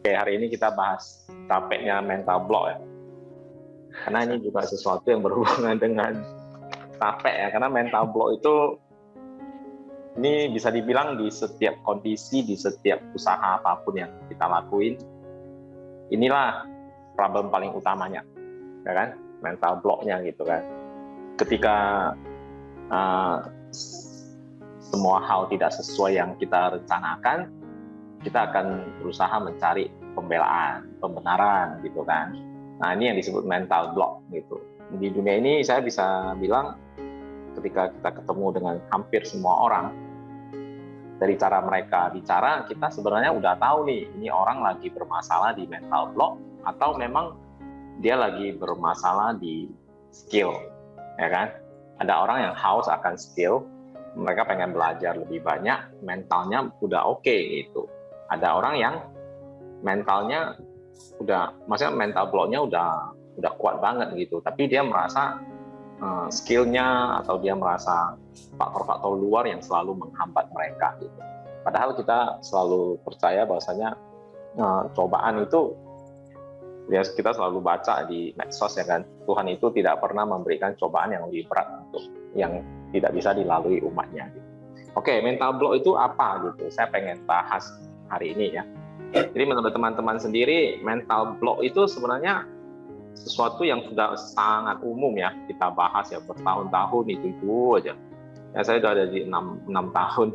Oke, hari ini kita bahas capeknya mental block ya. Karena ini juga sesuatu yang berhubungan dengan capek ya. Karena mental block itu ini bisa dibilang di setiap kondisi, di setiap usaha apapun yang kita lakuin, inilah problem paling utamanya, ya kan? Mental blocknya gitu kan. Ketika semua hal tidak sesuai yang kita rencanakan, kita akan berusaha mencari pembelaan, pembenaran gitu kan. Nah, ini yang disebut mental block gitu. Di dunia ini saya bisa bilang ketika kita ketemu dengan hampir semua orang, dari cara mereka bicara, kita sebenarnya udah tahu nih, ini orang lagi bermasalah di mental block atau memang dia lagi bermasalah di skill, ya kan? Ada orang yang haus akan skill, mereka pengen belajar lebih banyak, mentalnya udah oke gitu. Ada orang yang mentalnya maksudnya mental blocknya udah kuat banget gitu, tapi dia merasa skillnya atau dia merasa faktor-faktor luar yang selalu menghambat mereka gitu. Padahal kita selalu percaya bahwasanya cobaan itu, ya kita selalu baca di medsos ya kan, Tuhan itu tidak pernah memberikan cobaan yang lebih berat untuk yang tidak bisa dilalui umatnya gitu. Oke, mental block itu apa gitu? Saya pengen bahas hari ini ya. Jadi menurut teman-teman sendiri, mental block itu sebenarnya sesuatu yang sudah sangat umum ya kita bahas ya bertahun-tahun itu aja. Ya, saya sudah ada di 6 tahun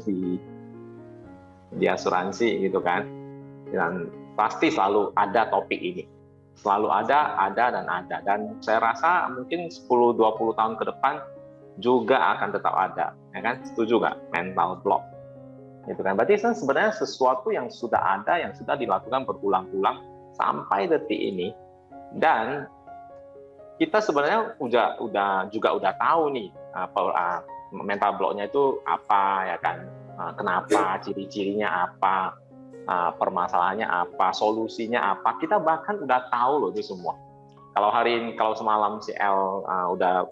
di asuransi gitu kan. Dan pasti selalu ada topik ini. Selalu ada dan ada. Dan saya rasa mungkin 10-20 tahun ke depan juga akan tetap ada. Ya kan? Setuju nggak? Mental block. Gitu kan. Berarti sebenarnya sesuatu yang sudah ada, yang sudah dilakukan berulang-ulang sampai detik ini. Dan kita sebenarnya udah tahu nih mental blocknya itu apa ya kan, kenapa, ciri-cirinya apa, permasalahannya apa, solusinya apa, kita bahkan udah tahu loh itu semua. Kalau semalam si L udah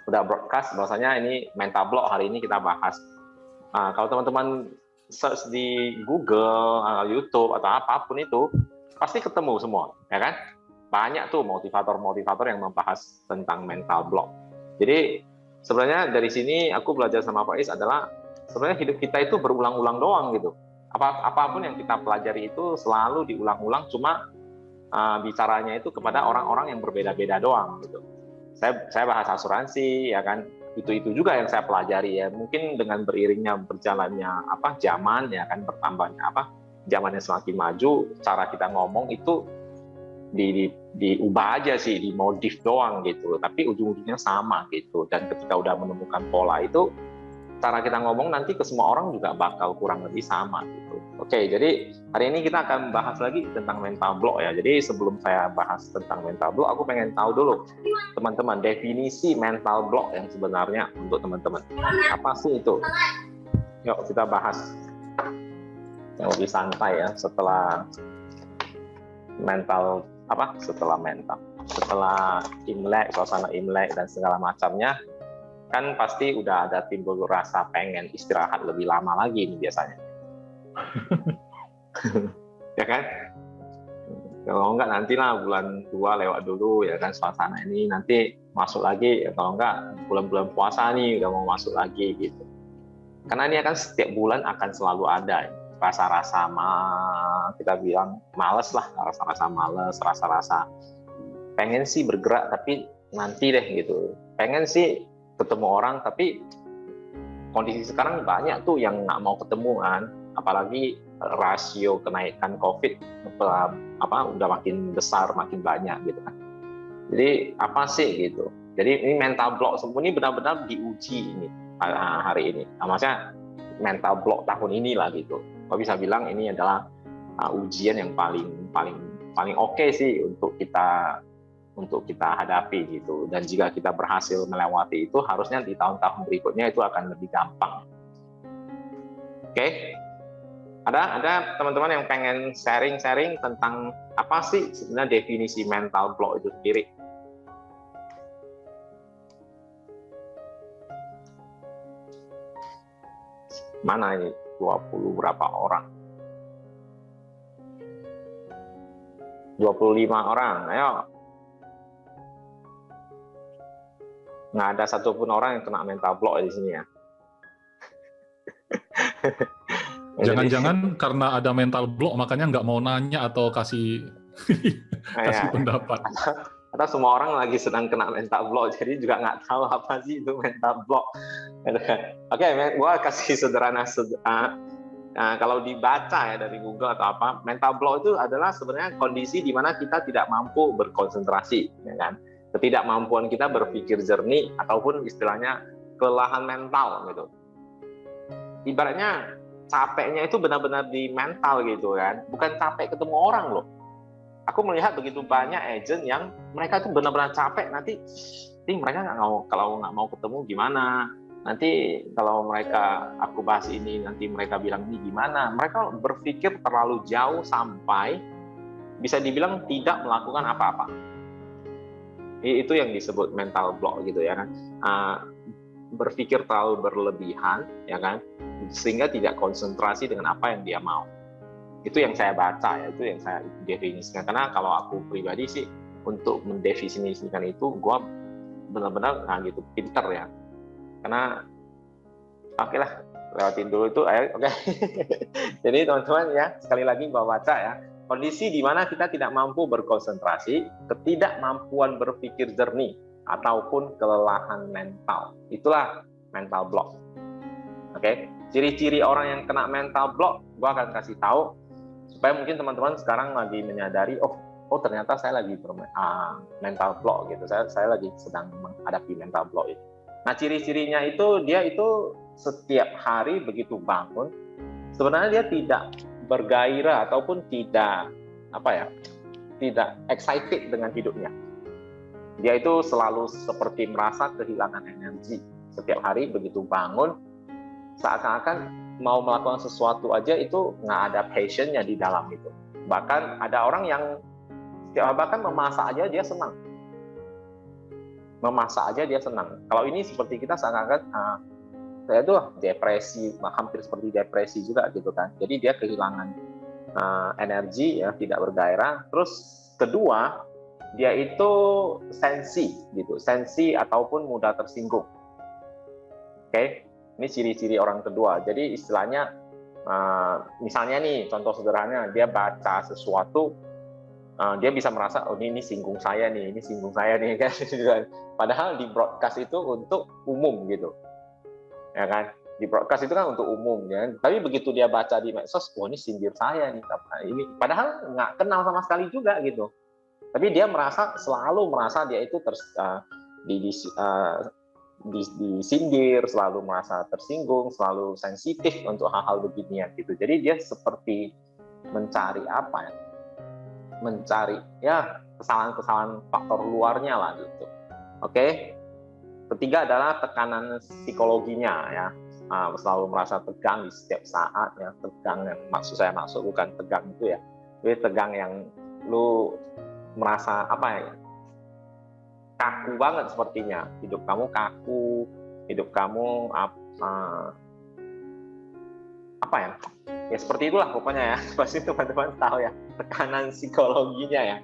broadcast bahwasanya ini mental block, hari ini kita bahas. Kalau teman-teman search di Google, YouTube atau apapun itu pasti ketemu semua, ya kan? Banyak tuh motivator-motivator yang membahas tentang mental block. Jadi sebenarnya dari sini aku belajar sama Pak Is adalah sebenarnya hidup kita itu berulang-ulang doang gitu. Apapun yang kita pelajari itu selalu diulang-ulang, cuma bicaranya itu kepada orang-orang yang berbeda-beda doang gitu. Saya bahas asuransi ya kan, itu juga yang saya pelajari ya. Mungkin dengan beriringnya berjalannya zaman ya kan, bertambahnya zamannya semakin maju, cara kita ngomong itu diubah aja sih, dimodif doang gitu, tapi ujung-ujungnya sama gitu. Dan ketika udah menemukan pola itu, cara kita ngomong nanti ke semua orang juga bakal kurang lebih sama gitu. Oke, jadi hari ini kita akan bahas lagi tentang mental block ya. Jadi sebelum saya bahas tentang mental block, aku pengen tahu dulu teman-teman definisi mental block yang sebenarnya untuk teman-teman. Apa sih itu? Yuk kita bahas yang lebih santai ya, setelah Imlek, suasana Imlek dan segala macamnya, kan pasti udah ada timbul rasa pengen istirahat lebih lama lagi nih biasanya. Ya kan? Kalau enggak nantilah bulan 2 lewat dulu ya kan, suasana ini nanti masuk lagi, ya kalau enggak bulan-bulan puasa nih udah mau masuk lagi gitu. Karena ini akan setiap bulan akan selalu ada rasa-rasa kita bilang males lah, rasa-rasa males, rasa-rasa pengen sih bergerak tapi nanti deh gitu, pengen sih ketemu orang tapi kondisi sekarang banyak tuh yang nggak mau ketemu kan, apalagi rasio kenaikan COVID udah makin besar, makin banyak gitu kan. Jadi apa sih gitu, jadi ini mental block semua ini benar-benar diuji ini hari ini. Maksudnya mental block tahun ini lah gitu. Kau bisa bilang ini adalah ujian yang paling oke sih untuk kita hadapi gitu. Dan jika kita berhasil melewati itu, harusnya di tahun-tahun berikutnya itu akan lebih gampang. Oke? Ada teman-teman yang pengen sharing tentang apa sih sebenarnya definisi mental block itu sendiri? Mana ini 20 berapa orang? 25 orang, ayo. Nggak ada satupun orang yang kena mental block di sini ya. Jangan-jangan karena ada mental block makanya nggak mau nanya atau kasih pendapat. Atau semua orang lagi sedang kena mental block, jadi juga nggak tahu apa sih itu mental block. Oke, gua kasih sederhana. Nah, kalau dibaca ya dari Google atau apa, mental block itu adalah sebenarnya kondisi di mana kita tidak mampu berkonsentrasi, ya kan? Ketidakmampuan kita berpikir jernih ataupun istilahnya kelelahan mental gitu. Ibaratnya capeknya itu benar-benar di mental gitu kan, bukan capek ketemu orang loh. Aku melihat begitu banyak agent yang mereka tuh benar-benar capek, nanti mereka nggak mau, kalau nggak mau ketemu gimana, nanti kalau mereka aku bahas ini nanti mereka bilang ini gimana. Mereka berpikir terlalu jauh sampai bisa dibilang tidak melakukan apa-apa. Itu yang disebut mental block gitu ya kan. Berpikir terlalu berlebihan ya kan, sehingga tidak konsentrasi dengan apa yang dia mau. Itu yang saya baca ya, itu yang saya definisikan. Karena kalau aku pribadi sih untuk mendefinisikan itu, gue benar-benar gitu pinter ya. Karena oke lah, lewatin dulu itu, oke. Jadi teman-teman ya, sekali lagi gue baca ya, kondisi di mana kita tidak mampu berkonsentrasi, ketidakmampuan berpikir jernih, ataupun kelelahan mental. Itulah mental block. Oke, ciri-ciri orang yang kena mental block, gue akan kasih tahu supaya mungkin teman-teman sekarang lagi menyadari, oh ternyata saya lagi mental block gitu. Saya lagi sedang menghadapi mental block itu. Nah, ciri-cirinya itu dia itu setiap hari begitu bangun, sebenarnya dia tidak bergairah ataupun tidak tidak excited dengan hidupnya. Dia itu selalu seperti merasa kehilangan energi. Setiap hari begitu bangun, seakan-akan mau melakukan sesuatu aja itu nggak ada passion-nya di dalam itu. Bahkan ada orang yang bahkan memasak aja dia senang. Memasak aja dia senang. Kalau ini seperti kita seakan-akan saya tuh depresi, hampir seperti depresi juga gitu kan. Jadi dia kehilangan energi ya, tidak bergairah. Terus kedua, dia itu sensi gitu, sensi ataupun mudah tersinggung. Oke. Ini ciri-ciri orang kedua. Jadi istilahnya, misalnya nih, contoh sederhana, dia baca sesuatu, dia bisa merasa, oh ini singgung saya nih, ini singgung saya nih, kan? Padahal di broadcast itu untuk umum gitu, ya kan? Di broadcast itu kan untuk umum, ya. Tapi begitu dia baca di medsos, oh ini sindir saya nih, ini. Padahal nggak kenal sama sekali juga gitu. Tapi dia selalu merasa dia itu disindir, selalu merasa tersinggung, selalu sensitif untuk hal-hal beginian gitu. Jadi dia seperti mencari apa ya? Mencari ya kesalahan-kesalahan faktor luarnya lah gitu. Oke. Ketiga adalah tekanan psikologinya ya. Selalu merasa tegang di setiap saat ya. Tegang yang maksud bukan tegang itu ya. Jadi tegang yang lu merasa apa ya? Kaku banget sepertinya, hidup kamu kaku, hidup kamu apa ya seperti itulah pokoknya ya. Pasti teman-teman tahu ya tekanan psikologinya ya.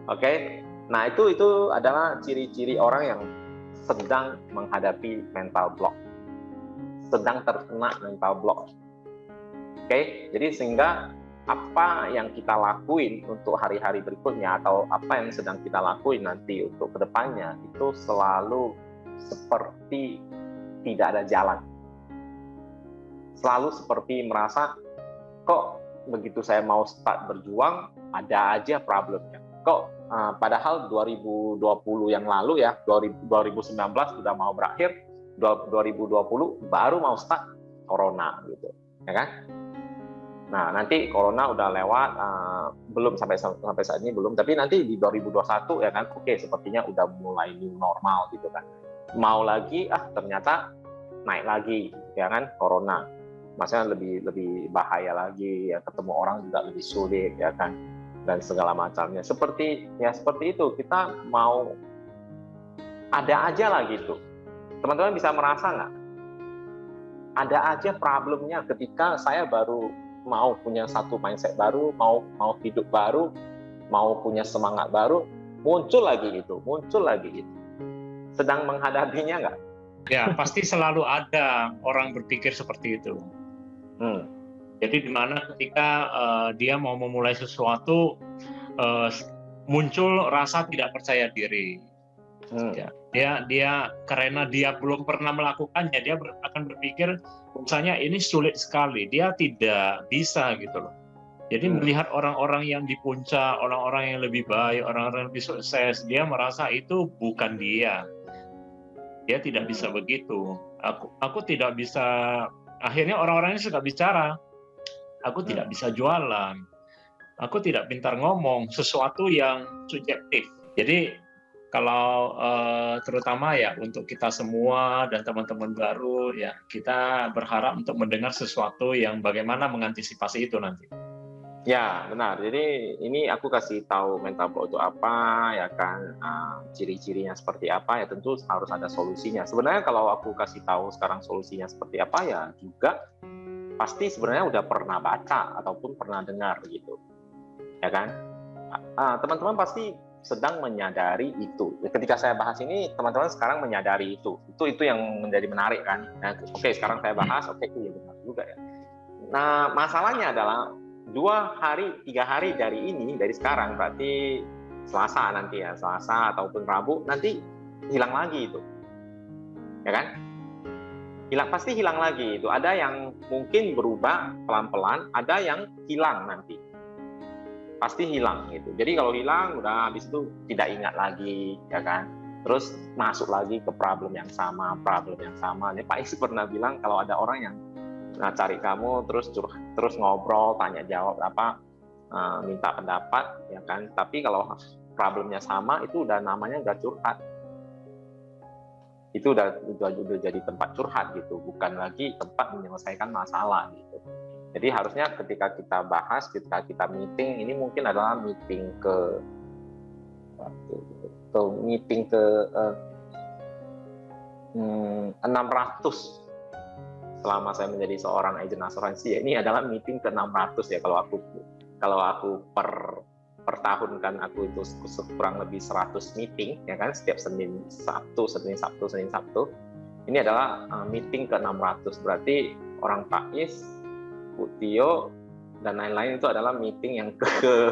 Oke. Nah itu adalah ciri-ciri orang yang sedang menghadapi mental block, sedang terkena mental block. Oke. Jadi sehingga apa yang kita lakuin untuk hari-hari berikutnya atau apa yang sedang kita lakuin nanti untuk kedepannya itu selalu seperti tidak ada jalan. Selalu seperti merasa kok begitu saya mau start berjuang ada aja problemnya. Kok padahal 2020 yang lalu ya, 2019 sudah mau berakhir, 2020 baru mau start corona gitu, ya kan? Nah, nanti corona udah lewat, belum sampai saat ini belum, tapi nanti di 2021 ya kan, oke, sepertinya udah mulai new normal gitu kan. Mau lagi, ternyata naik lagi, ya kan, corona. Maksudnya lebih bahaya lagi, ya ketemu orang juga lebih sulit, ya kan, dan segala macamnya. Seperti itu, kita mau ada aja lah gitu. Teman-teman bisa merasa nggak? Ada aja problemnya ketika saya baru mau punya satu mindset baru, mau hidup baru, mau punya semangat baru, muncul lagi itu. Sedang menghadapinya nggak? Ya, pasti selalu ada orang berpikir seperti itu. Jadi di mana ketika dia mau memulai sesuatu, muncul rasa tidak percaya diri. Ya, dia karena dia belum pernah melakukannya, dia akan berpikir misalnya ini sulit sekali, dia tidak bisa gitu loh. Jadi melihat orang-orang yang di puncak, orang-orang yang lebih baik, orang-orang yang lebih sukses, dia merasa itu bukan dia. Dia tidak bisa begitu. Aku tidak bisa. Akhirnya orang-orang ini suka bicara. Aku tidak bisa jualan. Aku tidak pintar ngomong. Sesuatu yang subjektif. Jadi kalau terutama ya untuk kita semua dan teman-teman baru, ya kita berharap untuk mendengar sesuatu yang bagaimana mengantisipasi itu nanti. Ya, benar. Jadi ini aku kasih tahu mental block itu apa, ya kan, ciri-cirinya seperti apa, ya tentu harus ada solusinya. Sebenarnya kalau aku kasih tahu sekarang solusinya seperti apa, ya juga pasti sebenarnya udah pernah baca ataupun pernah dengar gitu, ya kan. Teman-teman pasti sedang menyadari itu. Ketika saya bahas ini, teman-teman sekarang menyadari itu yang menjadi menarik kan. Nah, oke, sekarang saya bahas, oke, itu ya benar juga ya. Nah, masalahnya adalah 2-3 hari dari sekarang, berarti Selasa nanti ya, Selasa ataupun Rabu, nanti hilang lagi itu, ya kan? Pasti hilang lagi itu. Ada yang mungkin berubah pelan-pelan, ada yang hilang nanti, pasti hilang gitu. Jadi kalau hilang, udah habis itu tidak ingat lagi, ya kan? Terus masuk lagi ke problem yang sama. Ini Pak Is pernah bilang kalau ada orang yang cari kamu terus ngobrol, tanya jawab minta pendapat, ya kan. Tapi kalau problemnya sama, itu udah namanya udah curhat. Itu udah jadi tempat curhat gitu, bukan lagi tempat menyelesaikan masalah gitu. Jadi harusnya ketika kita bahas, ketika kita meeting, ini mungkin adalah meeting ke 600 selama saya menjadi seorang agen asuransi. Ya, ini adalah meeting ke-600 ya kalau aku per tahun kan, aku itu kurang lebih 100 meeting, ya kan, setiap Senin Sabtu. Ini adalah meeting ke-600. Berarti orang Pak Is, Bu Tio, dan lain-lain itu adalah meeting yang ke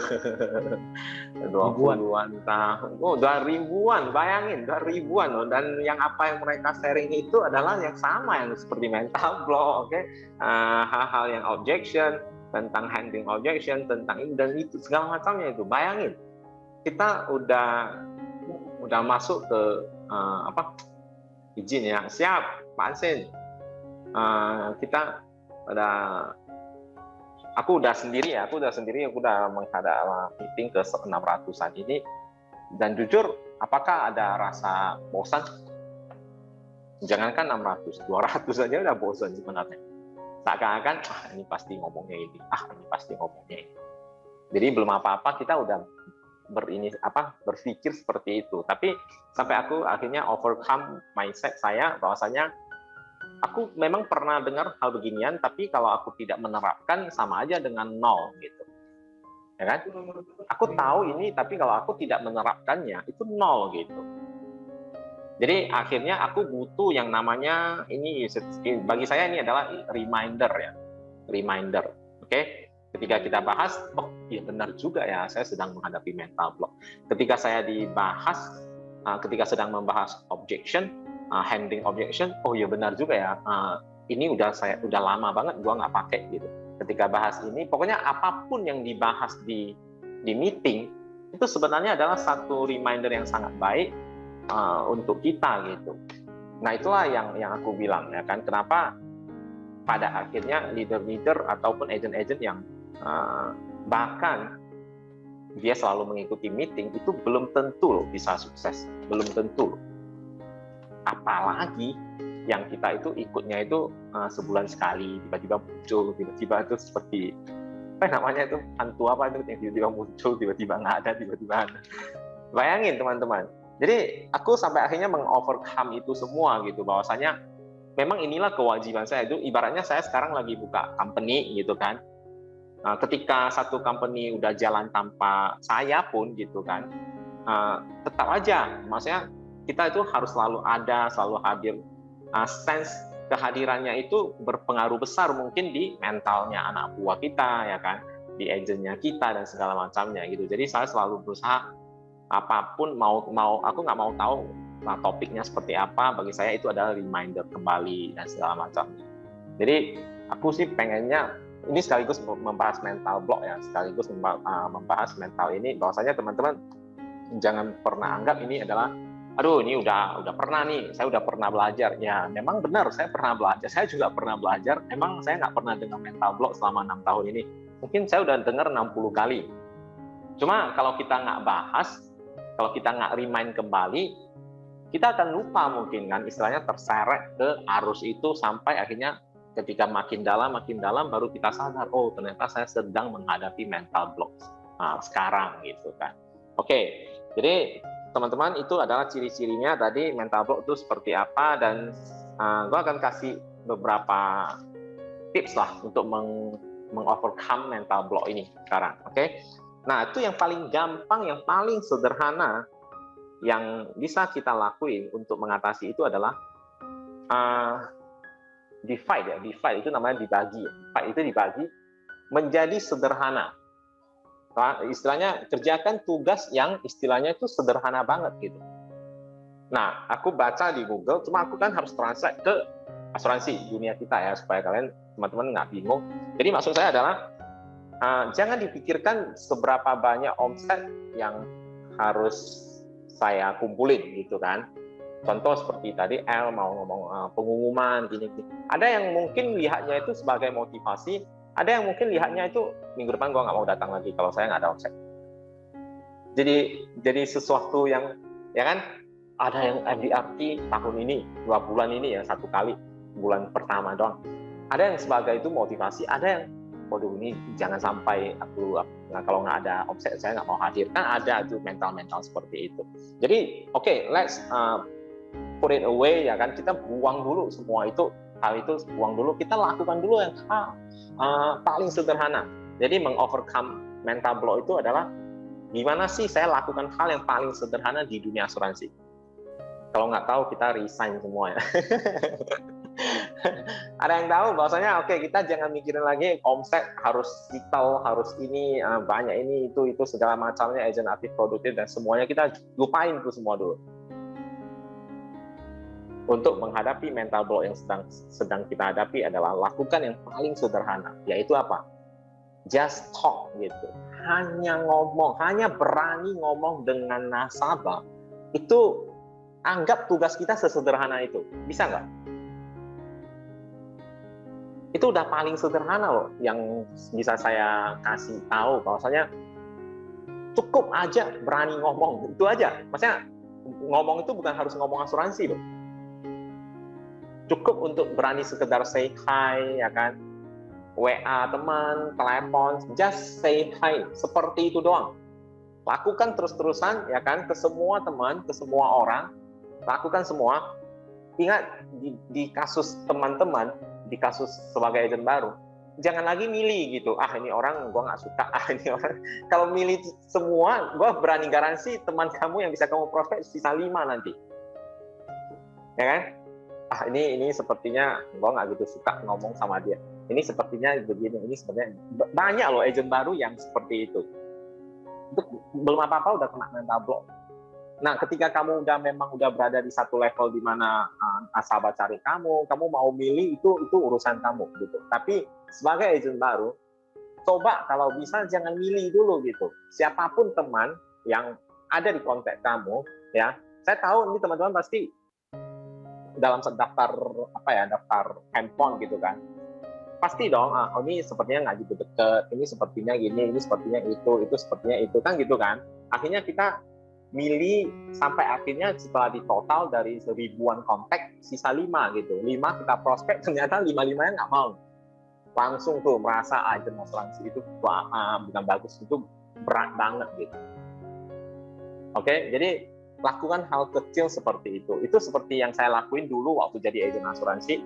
20-an tahun. Oh, udah ribuan, bayangin, udah ribuan loh. Dan yang apa yang mereka sharing itu adalah yang sama, yang seperti mental block, oke? Hal-hal yang objection, tentang handling objection, tentang ini dan itu segala macamnya itu. Bayangin, kita udah masuk ke izin ya, siap Pak Ansin. Kita aku udah sendiri, aku udah menghadap meeting ke 600-an ini, dan jujur, apakah ada rasa bosan? Jangankan 600, 200 aja udah bosan sebenarnya. Seakan-akan, ini pasti ngomongnya ini, Jadi belum apa-apa kita udah berpikir seperti itu. Tapi sampai aku akhirnya overcome mindset saya bahwasanya aku memang pernah dengar hal beginian, tapi kalau aku tidak menerapkan sama aja dengan nol gitu, ya kan? Aku tahu ini, tapi kalau aku tidak menerapkannya itu nol gitu. Jadi akhirnya aku butuh yang namanya ini, bagi saya ini adalah reminder ya, oke? Ketika kita bahas, oh iya benar juga ya, saya sedang menghadapi mental block. Ketika saya ketika sedang membahas objection, handling objection, oh iya benar juga ya, ini udah lama banget gua nggak pakai gitu. Ketika bahas ini, pokoknya apapun yang dibahas di meeting itu sebenarnya adalah satu reminder yang sangat baik untuk kita gitu. Nah itulah yang aku bilang ya kan, kenapa pada akhirnya leader-leader ataupun agent-agent yang bahkan dia selalu mengikuti meeting itu belum tentu loh bisa sukses, belum tentu loh. Apalagi yang kita itu ikutnya itu sebulan sekali, tiba-tiba muncul, tiba-tiba itu seperti apa namanya itu, hantu apa itu yang tiba-tiba muncul, tiba-tiba nggak ada, tiba-tiba ada. Bayangin teman-teman. Jadi aku sampai akhirnya mengovercome itu semua gitu, bahwasanya memang inilah kewajiban saya. Itu ibaratnya saya sekarang lagi buka company gitu kan. Ketika satu company udah jalan tanpa saya pun gitu kan, tetap aja, maksudnya kita itu harus selalu ada, selalu hadir. Sense kehadirannya itu berpengaruh besar mungkin di mentalnya anak buah kita, ya kan, di agentnya kita dan segala macamnya gitu. Jadi saya selalu berusaha apapun aku nggak mau tahu topiknya seperti apa, bagi saya itu adalah reminder kembali dan segala macamnya. Jadi aku sih pengennya ini sekaligus membahas mental block ya, sekaligus membahas mental ini, bahwasanya teman-teman jangan pernah anggap ini adalah aduh ini udah pernah nih, saya udah pernah belajar. Ya memang benar, saya pernah belajar, saya juga pernah belajar. Emang saya nggak pernah dengar mental block selama 6 tahun ini, mungkin saya udah dengar 60 kali. Cuma kalau kita nggak bahas, kalau kita nggak remind kembali, kita akan lupa mungkin kan, istilahnya terseret ke arus itu sampai akhirnya ketika makin dalam baru kita sadar, oh ternyata saya sedang menghadapi mental block sekarang gitu kan. Oke, jadi teman-teman itu adalah ciri-cirinya tadi mental block itu seperti apa, dan gue akan kasih beberapa tips lah untuk mengovercome mental block ini sekarang. Oke, nah itu yang paling gampang, yang paling sederhana yang bisa kita lakuin untuk mengatasi itu adalah divide ya, divide itu namanya dibagi. Divide itu dibagi menjadi sederhana. Istilahnya kerjakan tugas yang istilahnya itu sederhana banget gitu. Nah, aku baca di Google, cuma aku kan harus translate ke asuransi dunia kita ya, supaya kalian teman-teman nggak bingung. Jadi maksud saya adalah jangan dipikirkan seberapa banyak omset yang harus saya kumpulin gitu kan. Contoh seperti tadi L mau ngomong pengumuman gini. Ada yang mungkin lihatnya itu sebagai motivasi, ada yang mungkin lihatnya itu minggu depan gue nggak mau datang lagi kalau saya nggak ada omset. Jadi sesuatu yang ya kan, ada yang MDRT tahun ini 2 bulan ini ya 1 kali bulan pertama doang. Ada yang sebagai itu motivasi, ada yang waduh ini jangan sampai kalau nggak ada omset saya nggak mau hadir. Kan ada tuh mental seperti itu. Jadi oke, let's put it away ya kan, kita buang dulu semua itu, hal itu buang dulu, kita lakukan dulu yang paling sederhana. Jadi mengovercome mental block itu adalah gimana sih saya lakukan hal yang paling sederhana di dunia asuransi. Kalau nggak tahu kita resign semua ya. Ada yang tahu bahwasanya oke, kita jangan mikirin lagi omset harus vital, harus ini banyak ini itu segala macamnya, agent aktif produktif dan semuanya kita lupain itu semua dulu. Untuk menghadapi mental block yang sedang kita hadapi adalah lakukan yang paling sederhana, yaitu apa? Just talk gitu. Hanya ngomong, hanya berani ngomong dengan nasabah. Itu anggap tugas kita sesederhana itu. Bisa nggak? Itu udah paling sederhana loh yang bisa saya kasih tahu, bahwasanya cukup aja berani ngomong, itu aja. Maksudnya ngomong itu bukan harus ngomong asuransi loh. Cukup untuk berani sekedar say hi, ya kan, WA teman, telepon, just say hi, seperti itu doang. Lakukan terus-terusan, ya kan, ke semua teman, ke semua orang, lakukan semua. Ingat di kasus teman-teman, di kasus sebagai agent baru, jangan lagi milih gitu. Ini orang gue nggak suka. Ini orang. Kalau milih semua, gue berani garansi teman kamu yang bisa kamu prospek sisa 5 nanti, ya kan? Ini sepertinya gue nggak gitu suka ngomong sama dia. Ini sepertinya begini, ini sebenarnya banyak loh agent baru yang seperti itu. Itu belum apa-apa udah kena mental block. Nah, ketika kamu memang udah berada di satu level di mana nasabah cari kamu mau milih itu urusan kamu gitu. Tapi sebagai agent baru, coba kalau bisa jangan milih dulu gitu. Siapapun teman yang ada di kontak kamu, ya, saya tahu ini teman-teman pasti dalam daftar daftar handphone gitu kan, pasti dong ini sepertinya nggak gitu deket, ini sepertinya gini, ini sepertinya itu sepertinya itu kan gitu kan. Akhirnya kita milih sampai akhirnya setelah ditotal dari ribuan kontak sisa 5 gitu, 5 kita prospek, ternyata 5-5-nya nggak mau, langsung tuh merasa agent asuransi itu bukan bagus, itu berat banget gitu. Oke, jadi lakukan hal kecil seperti itu. Itu seperti yang saya lakuin dulu waktu jadi agen asuransi.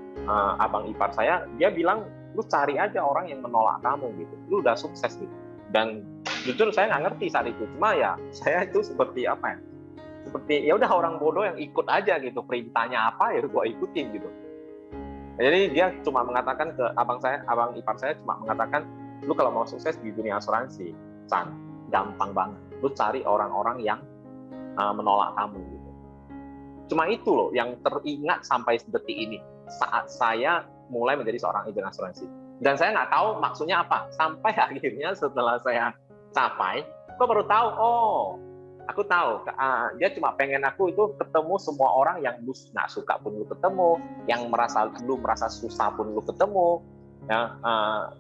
Abang ipar saya, dia bilang, lu cari aja orang yang menolak kamu gitu, lu udah sukses gitu. Dan jujur saya nggak ngerti saat itu, cuma ya saya itu seperti apa ya, seperti ya udah orang bodoh yang ikut aja gitu, perintahnya apa ya gua ikutin gitu. Jadi dia cuma mengatakan ke abang ipar saya cuma mengatakan, lu kalau mau sukses di dunia asuransi, San, gampang banget, lu cari orang-orang yang menolak kamu gitu. Cuma itu loh yang teringat sampai detik ini saat saya mulai menjadi seorang agen asuransi. Dan saya nggak tahu maksudnya apa, sampai akhirnya setelah saya capai, aku baru tahu, oh aku tahu, dia cuma pengen aku itu ketemu semua orang yang lu nggak suka pun lu ketemu, yang lu merasa susah pun lu ketemu, ya,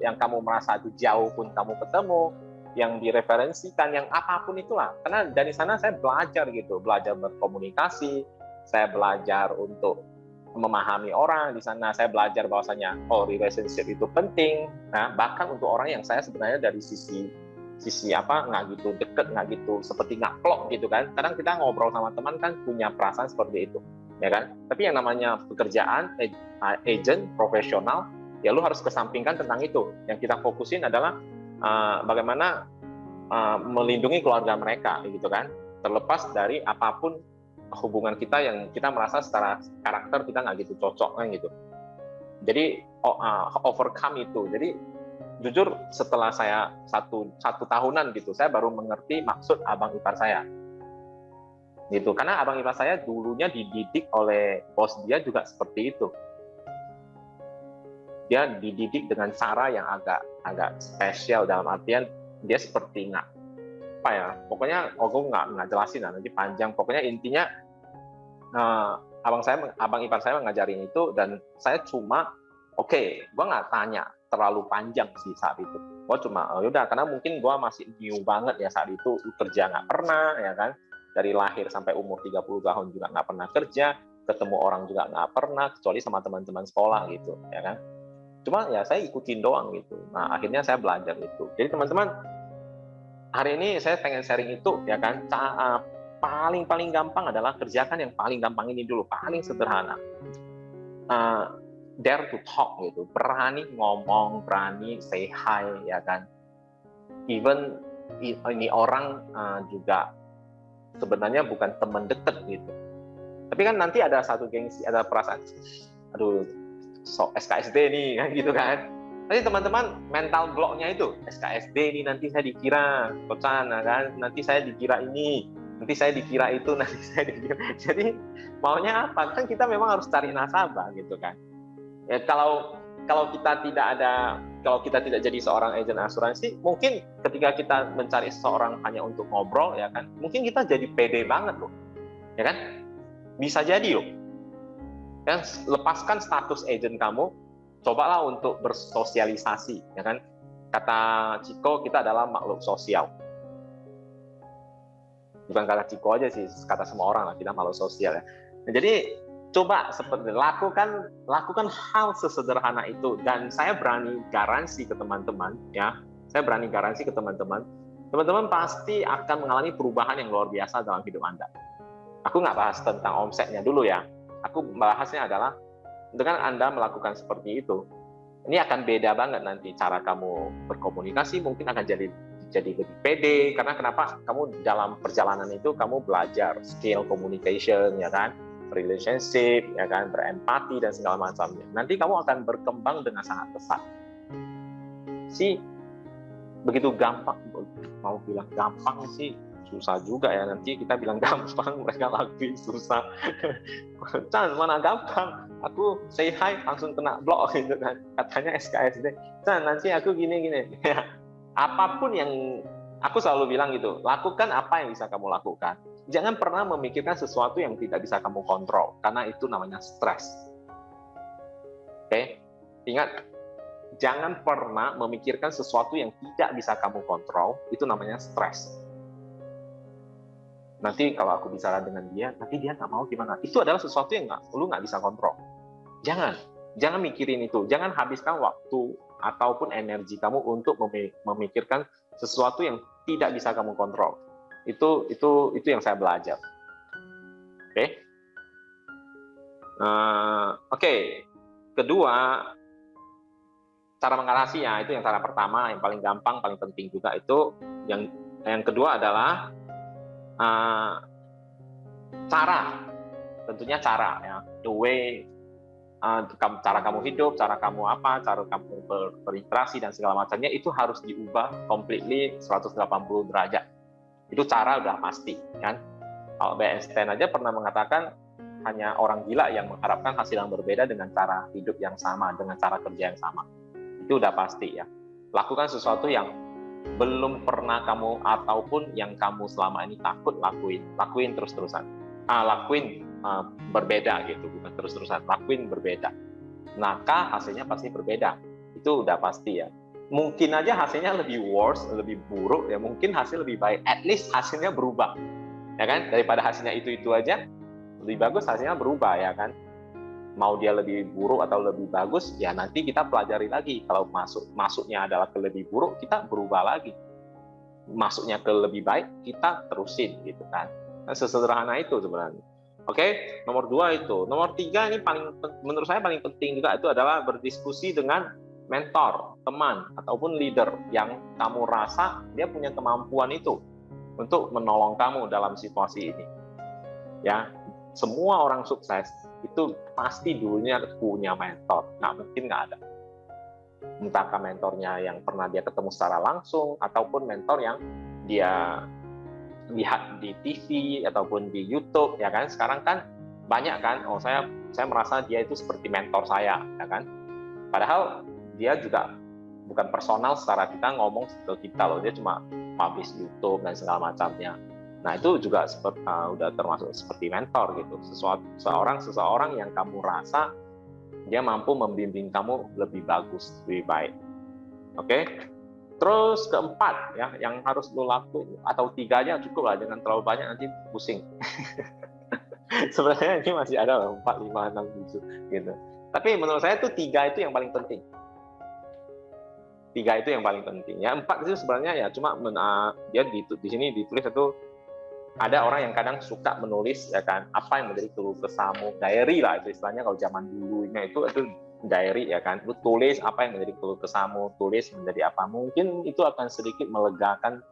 yang kamu merasa itu jauh pun kamu ketemu, yang direferensikan, yang apapun itulah. Karena dari sana saya belajar gitu, belajar berkomunikasi, saya belajar untuk memahami orang. Di sana saya belajar bahwasanya relationship itu penting. Nah, bahkan untuk orang yang saya sebenarnya dari sisi apa nggak gitu deket, nggak gitu seperti nggak klop gitu kan. Kadang kita ngobrol sama teman kan punya perasaan seperti itu, ya kan. Tapi yang namanya pekerjaan agent profesional, ya lu harus kesampingkan tentang itu. Yang kita fokusin adalah bagaimana melindungi keluarga mereka, gitu kan. Terlepas dari apapun hubungan kita yang kita merasa secara karakter kita nggak gitu cocok kan gitu. Jadi overcome itu. Jadi jujur setelah saya satu tahunan gitu, saya baru mengerti maksud abang ipar saya gitu. Karena abang ipar saya dulunya dididik oleh bos dia juga seperti itu. Dia dididik dengan cara yang agak spesial, dalam artian dia seperti nggak apa ya, pokoknya aku nggak jelasin lah, nanti panjang. Pokoknya intinya abang ipar saya mengajarin itu, dan saya cuma gue nggak tanya terlalu panjang sih saat itu. Gue cuma yaudah, karena mungkin gue masih new banget ya saat itu, kerja nggak pernah, ya kan, dari lahir sampai umur 30 tahun juga nggak pernah kerja, ketemu orang juga nggak pernah, kecuali sama teman-teman sekolah gitu, ya kan. Cuma ya saya ikutin doang gitu. Nah akhirnya saya belajar itu. Jadi teman-teman, hari ini saya pengen sharing itu, ya kan. Paling gampang adalah kerjakan yang paling gampang ini dulu, paling sederhana. Dare to talk gitu, berani ngomong, berani say hi, ya kan. Even ini orang juga sebenarnya bukan teman dekat gitu. Tapi kan nanti ada satu gengsi, ada perasaan, aduh, SKSD nih, kan gitu kan. Nanti teman-teman mental blocknya itu, SKSD nih, nanti saya dikira kocan, kan, nanti saya dikira ini, nanti saya dikira itu, nanti saya dikira. Jadi maunya apa? Kan kita memang harus cari nasabah gitu kan. Ya kalau kita tidak jadi seorang agen asuransi, mungkin ketika kita mencari seseorang hanya untuk ngobrol, ya kan, mungkin kita jadi pede banget loh, ya kan, bisa jadi loh. Dan lepaskan status agent kamu, cobalah untuk bersosialisasi, ya kan. Kata Ciko, kita adalah makhluk sosial. Bukan kata Ciko aja sih, kata semua orang lah, kita makhluk sosial ya. Nah, jadi coba seperti lakukan hal sesederhana itu, dan saya berani garansi ke teman-teman ya, teman-teman pasti akan mengalami perubahan yang luar biasa dalam hidup Anda. Aku nggak bahas tentang omsetnya dulu ya, aku bahasnya adalah dengan Anda melakukan seperti itu, ini akan beda banget nanti cara kamu berkomunikasi, mungkin akan jadi lebih pede. Karena kenapa? Kamu dalam perjalanan itu kamu belajar skill communication, ya kan, relationship, ya kan, berempati dan segala macamnya. Nanti kamu akan berkembang dengan sangat pesat. Begitu gampang, mau bilang gampang sih susah juga ya. Nanti kita bilang gampang, mereka lakuin susah. Chan, mana gampang? Aku say hi langsung kena blok gitu kan. Katanya SKSD. Chan, nanti aku gini. Ya, apapun yang aku selalu bilang gitu, lakukan apa yang bisa kamu lakukan. Jangan pernah memikirkan sesuatu yang tidak bisa kamu kontrol, karena itu namanya stres. Oke? Ingat, jangan pernah memikirkan sesuatu yang tidak bisa kamu kontrol, itu namanya stres. Nanti kalau aku bicara dengan dia, nanti dia nggak mau gimana? Itu adalah sesuatu yang lu nggak bisa kontrol. Jangan mikirin itu. Jangan habiskan waktu ataupun energi kamu untuk memikirkan sesuatu yang tidak bisa kamu kontrol. Itu yang saya belajar. Oke. Oke. Kedua, cara mengatasi ya itu yang cara pertama, yang paling gampang, paling penting juga itu. Yang kedua adalah cara, tentunya cara ya, the way, cara kamu hidup, cara kamu apa, cara kamu berinteraksi dan segala macamnya itu harus diubah completely 180 derajat. Itu cara udah pasti kan. Albert Einstein aja pernah mengatakan hanya orang gila yang mengharapkan hasil yang berbeda dengan cara hidup yang sama, dengan cara kerja yang sama. Itu udah pasti ya. Lakukan sesuatu yang belum pernah kamu ataupun yang kamu selama ini takut lakuin terus-terusan. Lakuin berbeda gitu, bukan terus-terusan, lakuin berbeda. Maka hasilnya pasti berbeda. Itu udah pasti ya. Mungkin aja hasilnya lebih worse, lebih buruk ya, mungkin hasil lebih baik. At least hasilnya berubah. Ya kan? Daripada hasilnya itu aja, lebih bagus hasilnya berubah ya kan. Mau dia lebih buruk atau lebih bagus, ya nanti kita pelajari lagi. Kalau masuknya adalah ke lebih buruk, kita berubah lagi. Masuknya ke lebih baik, kita terusin gitu kan. Nah, sesederhana itu sebenarnya. Oke, nomor 2 itu. Nomor 3 ini menurut saya paling penting juga, itu adalah berdiskusi dengan mentor, teman, ataupun leader yang kamu rasa dia punya kemampuan itu untuk menolong kamu dalam situasi ini. Ya, semua orang sukses itu pasti dulunya punya mentor, nggak mungkin nggak ada. Entahkah mentornya yang pernah dia ketemu secara langsung, ataupun mentor yang dia lihat di TV ataupun di YouTube, ya kan. Sekarang kan banyak kan, saya merasa dia itu seperti mentor saya, ya kan. Padahal dia juga bukan personal secara kita ngomong ke kita loh, dia cuma publish YouTube dan segala macamnya. Nah itu juga udah termasuk seperti mentor gitu, seseorang yang kamu rasa dia mampu membimbing kamu lebih bagus, lebih baik. Oke. Terus keempat ya, yang harus lo lakuin, atau 3 aja cukup lah, jangan terlalu banyak nanti pusing. Sebenarnya ini masih ada loh 4, 5, 6, 7 gitu. Tapi menurut saya itu 3 itu yang paling penting. 3 itu yang paling penting ya. 4 itu sebenarnya ya cuma dia di sini ditulis itu, ada orang yang kadang suka menulis ya kan, apa yang menjadi keluh kesahmu, diary lah itu istilahnya kalau zaman dulunya itu diary ya kan, lu tulis apa yang menjadi keluh kesahmu, tulis menjadi apa, mungkin itu akan sedikit melegakan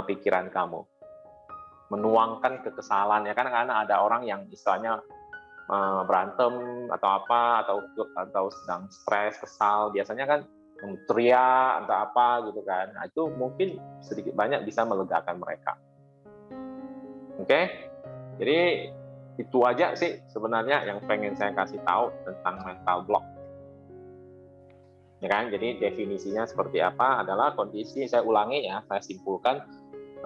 pikiran kamu, menuangkan kekesalan ya kan, karena ada orang yang istilahnya berantem atau apa, atau sedang stres, kesal, biasanya kan teriak atau apa gitu kan. Nah itu mungkin sedikit banyak bisa melegakan mereka. Oke, jadi itu aja sih sebenarnya yang pengen saya kasih tahu tentang mental block. Ya kan, jadi definisinya seperti apa adalah kondisi, saya ulangi ya, saya simpulkan,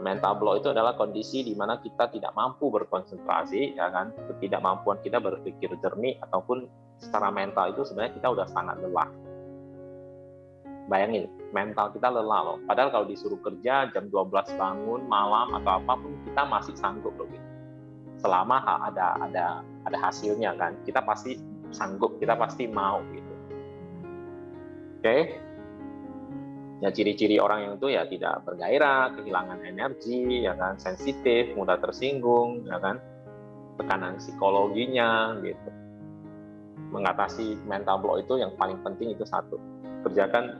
mental block itu adalah kondisi di mana kita tidak mampu berkonsentrasi, ya kan, ketidakmampuan kita berpikir jernih, ataupun secara mental itu sebenarnya kita udah sangat lelah. Bayangin, mental kita lelah loh. Padahal kalau disuruh kerja jam 12 bangun malam atau apapun kita masih sanggup loh gitu. Selama ada hasilnya kan, kita pasti sanggup, kita pasti mau gitu. Oke. Ya ciri-ciri orang yang itu ya tidak bergairah, kehilangan energi, ya kan, sensitif, mudah tersinggung, ya kan, tekanan psikologinya gitu. Mengatasi mental block itu yang paling penting itu 1, kerjakan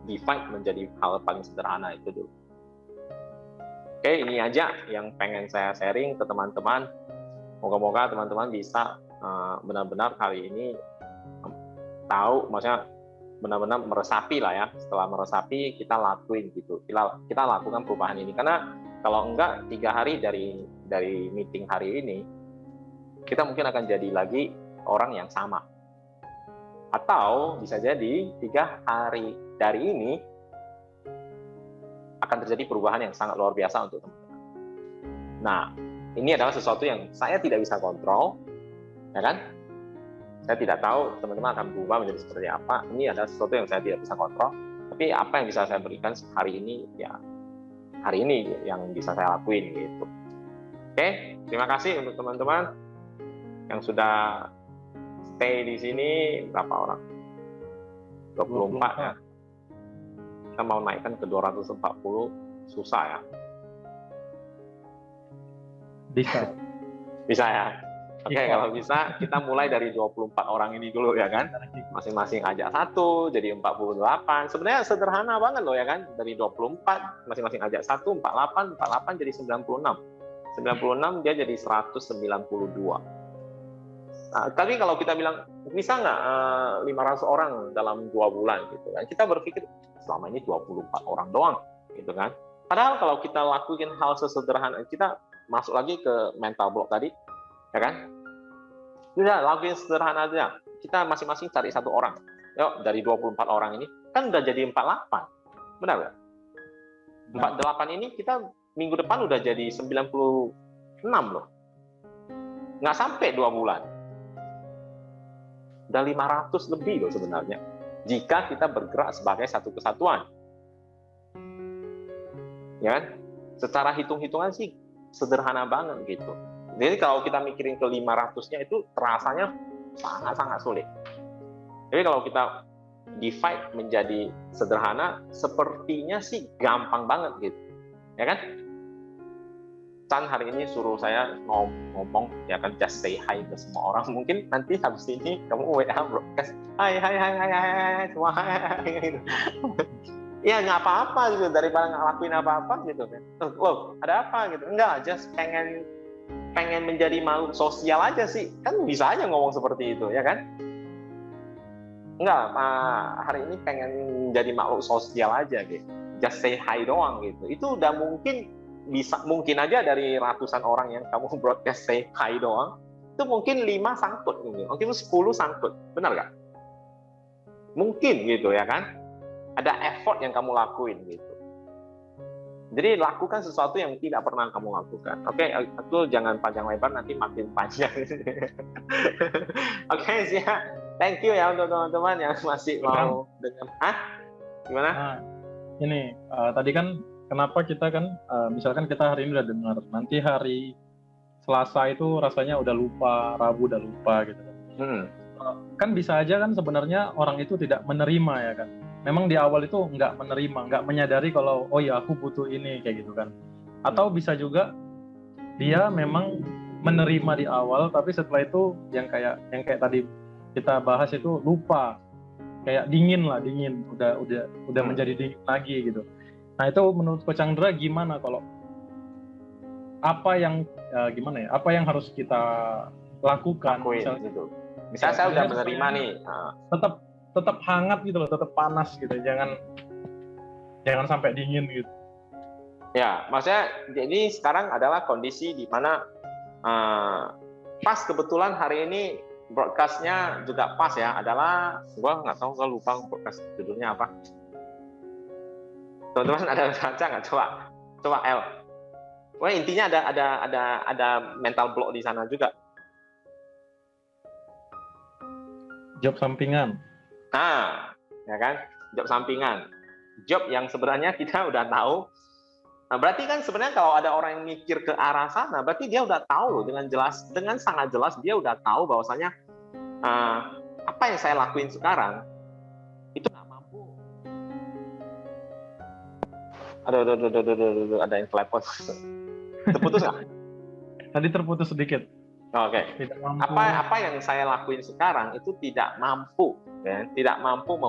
divide menjadi hal paling sederhana itu dulu. Oke, ini aja yang pengen saya sharing ke teman-teman. Moga-moga teman-teman bisa benar-benar kali ini tahu, maksudnya benar-benar meresapi lah ya. Setelah meresapi kita lakuin gitu. Kita lakukan perubahan ini, karena kalau enggak 3 hari dari meeting hari ini kita mungkin akan jadi lagi orang yang sama. Atau bisa jadi 3 hari dari ini akan terjadi perubahan yang sangat luar biasa untuk teman-teman. Nah, ini adalah sesuatu yang saya tidak bisa kontrol, ya kan? Saya tidak tahu teman-teman akan berubah menjadi seperti apa. Ini adalah sesuatu yang saya tidak bisa kontrol. Tapi apa yang bisa saya berikan hari ini, ya hari ini yang bisa saya lakuin gitu. Oke, terima kasih untuk teman-teman yang sudah stay di sini. Berapa orang? 24 ya. Kita mau naikkan ke 240, susah ya. Bisa. Bisa ya? Oke, kalau bisa kita mulai dari 24 orang ini dulu ya kan. Masing-masing ajak satu, jadi 48. Sebenarnya sederhana banget loh ya kan. Dari 24, masing-masing ajak satu, 48 jadi 96. 96 dia jadi 192. Nah, tapi kalau kita bilang, bisa nggak 500 orang dalam 2 bulan gitu kan. Kita berpikir, selama ini 24 orang doang gitu kan. Padahal kalau kita lakuin hal sesederhana, kita masuk lagi ke mental block tadi, ya kan? Udah, lakuin sederhana aja. Kita masing-masing cari satu orang. Yuk, dari 24 orang ini, kan udah jadi 48. Benar nggak? 48 ini kita minggu depan udah jadi 96 loh. Nggak sampai 2 bulan. Udah 500 lebih loh sebenarnya. Jika kita bergerak sebagai satu kesatuan. Ya kan? Secara hitung-hitungan sih sederhana banget gitu. Jadi kalau kita mikirin ke 500-nya itu rasanya sangat-sangat sulit. Jadi kalau kita divide menjadi sederhana, sepertinya sih gampang banget gitu. Ya kan? Chan hari ini suruh saya ngomong, ya kan, just say hi ke semua orang. Mungkin nanti habis ini kamu WA broadcast, hai semua hai. Ya nggak apa-apa gitu, daripada nggak lakuin apa-apa gitu kan. Loh, ada apa gitu? Enggak, just pengen menjadi makhluk sosial aja sih. Kan bisa aja ngomong seperti itu, ya kan? Enggak, hari ini pengen jadi makhluk sosial aja gitu. Just say hi doang gitu. Itu udah mungkin aja dari ratusan orang yang kamu broadcast say hi doang, itu mungkin 5 sangkut mungkin 10 sangkut. Benar nggak? Mungkin gitu ya kan? Ada effort yang kamu lakuin gitu. Jadi lakukan sesuatu yang tidak pernah kamu lakukan. Oke, itu jangan panjang lebar, nanti makin panjang. Oke, siap. Thank you ya untuk teman-teman yang masih mau dengar. Gimana? Ini tadi kan kenapa kita kan misalkan kita hari ini udah dengar, nanti hari Selasa itu rasanya udah lupa, Rabu udah lupa gitu kan. Kan bisa aja kan sebenarnya orang itu tidak menerima ya kan. Memang di awal itu nggak menerima, nggak menyadari kalau oh ya aku butuh ini kayak gitu kan. Atau bisa juga dia memang menerima di awal, tapi setelah itu yang kayak tadi kita bahas itu lupa, kayak dingin, udah menjadi dingin lagi gitu. Nah itu menurut Coach Chandra gimana kalau apa yang harus kita lakukan? Misalnya saya udah menerima nih, tetap hangat gitu loh, tetap panas gitu, jangan sampai dingin gitu. Ya, maksudnya jadi sekarang adalah kondisi di mana pas kebetulan hari ini broadcast-nya juga pas ya, adalah gua nggak tahu, gua lupa broadcast judulnya apa. Teman-teman ada baca nggak? Coba L. Wah, intinya ada mental block di sana juga. Job sampingan. Nah, ya kan? Job sampingan. Job yang sebenarnya kita udah tahu. Nah, berarti kan sebenarnya kalau ada orang yang mikir ke arah sana, berarti dia udah tahu loh, dengan sangat jelas dia udah tahu bahwasanya apa yang saya lakuin sekarang itu nggak mampu. Ada yang telepon. Terputus nggak? Tadi terputus sedikit. Oke. Apa yang saya lakuin sekarang itu tidak mampu, ya? Tidak mampu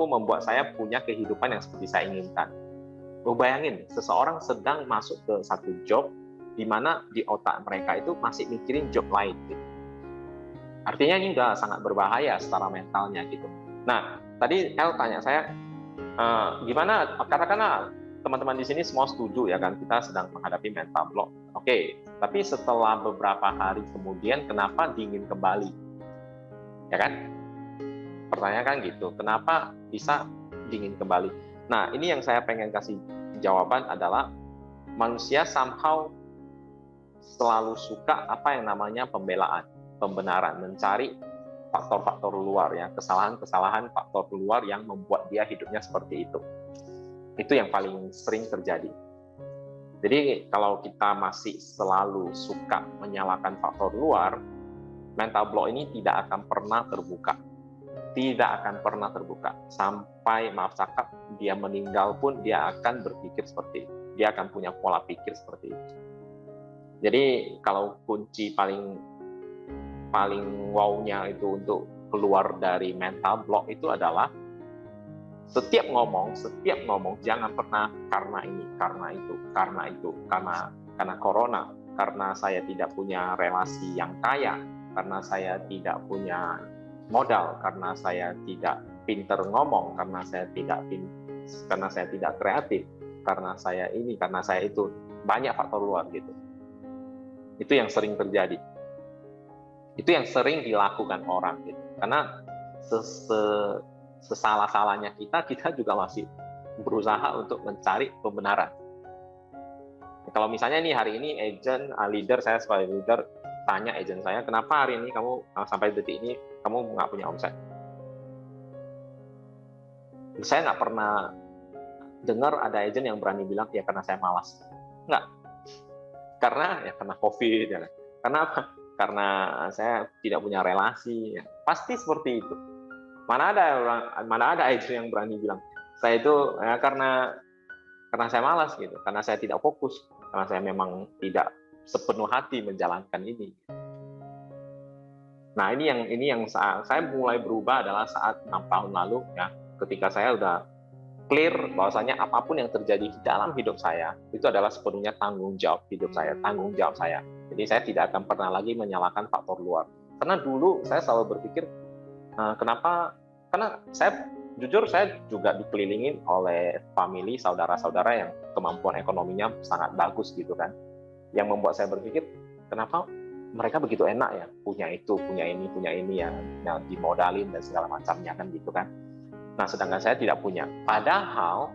membuat saya punya kehidupan yang seperti saya inginkan. Bayangin, seseorang sedang masuk ke satu job di mana di otak mereka itu masih mikirin job lain. Gitu. Artinya ini udah sangat berbahaya secara mentalnya gitu. Nah, tadi El tanya saya, gimana? Katakanlah teman-teman di sini semua setuju ya kan, kita sedang menghadapi mental block. Oke, tapi setelah beberapa hari kemudian kenapa dingin kembali? Ya kan? Pertanyaan kan gitu, kenapa bisa dingin kembali? Nah, ini yang saya pengen kasih jawaban adalah manusia somehow selalu suka apa yang namanya pembelaan, pembenaran, mencari faktor-faktor luar ya, kesalahan-kesalahan faktor luar yang membuat dia hidupnya seperti itu. Itu yang paling sering terjadi. Jadi kalau kita masih selalu suka menyalahkan faktor luar, mental block ini tidak akan pernah terbuka. Tidak akan pernah terbuka. Sampai, maaf cakap, dia meninggal pun dia akan berpikir seperti itu. Dia akan punya pola pikir seperti itu. Jadi kalau kunci paling wow-nya itu untuk keluar dari mental block itu adalah setiap ngomong jangan pernah karena ini, karena itu, karena corona, karena saya tidak punya relasi yang kaya, karena saya tidak punya modal, karena saya tidak pinter ngomong, karena saya tidak kreatif, karena saya ini, karena saya itu, banyak faktor luar gitu. Itu yang sering terjadi. Itu yang sering dilakukan orang gitu. Karena sesalah-salahnya kita juga masih berusaha untuk mencari pembenaran. Kalau misalnya nih hari ini leader saya sebagai leader tanya agent saya, kenapa hari ini kamu sampai detik ini kamu nggak punya omset? Saya nggak pernah dengar ada agent yang berani bilang ya karena saya malas. Nggak. Karena COVID ya. Karena apa? Karena saya tidak punya relasi. Ya. Pasti seperti itu. Mana ada agent yang berani bilang saya itu ya, karena saya malas gitu, karena saya tidak fokus, karena saya memang tidak sepenuh hati menjalankan ini. Nah ini yang saya mulai berubah adalah saat 6 tahun lalu ya, ketika saya udah clear bahwasanya apapun yang terjadi di dalam hidup saya itu adalah sepenuhnya tanggung jawab hidup saya, tanggung jawab saya. Jadi saya tidak akan pernah lagi menyalahkan faktor luar. Karena dulu saya selalu berpikir kenapa? Karena saya juga dikelilingin oleh family, saudara-saudara yang kemampuan ekonominya sangat bagus gitu kan. Yang membuat saya berpikir, kenapa mereka begitu enak ya, punya itu, punya ini ya, dimodalin dan segala macamnya kan gitu kan. Nah, sedangkan saya tidak punya. Padahal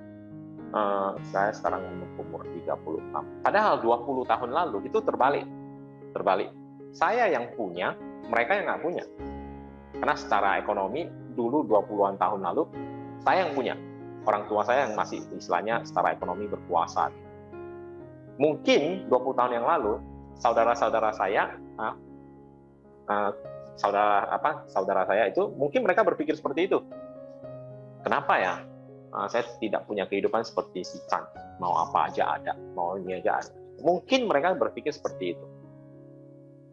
saya sekarang umur 36. Padahal 20 tahun lalu itu terbalik. Saya yang punya, mereka yang nggak punya. Karena secara ekonomi dulu 20-an tahun lalu saya yang punya. Orang tua saya yang masih istilahnya secara ekonomi berkuasa. Mungkin 20 tahun yang lalu saudara-saudara saya saudara saya itu mungkin mereka berpikir seperti itu. Kenapa ya? Saya tidak punya kehidupan seperti si Chan. Mau apa aja ada, mau ini aja ada. Mungkin mereka berpikir seperti itu.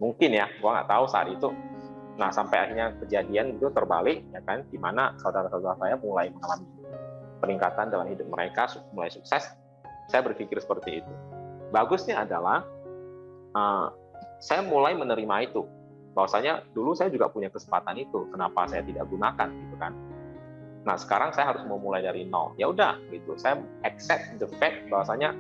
Mungkin ya, gua nggak tahu saat itu. Nah, sampai akhirnya kejadian itu terbalik, ya kan, di mana saudara-saudara saya mulai mengalami peningkatan dalam hidup mereka, mulai sukses. Saya berpikir seperti itu. Bagusnya adalah saya mulai menerima itu. Bahwasanya dulu saya juga punya kesempatan itu, kenapa saya tidak gunakan, gitu kan? Nah, sekarang saya harus memulai dari nol. Ya udah, gitu. Saya accept the fact bahwasanya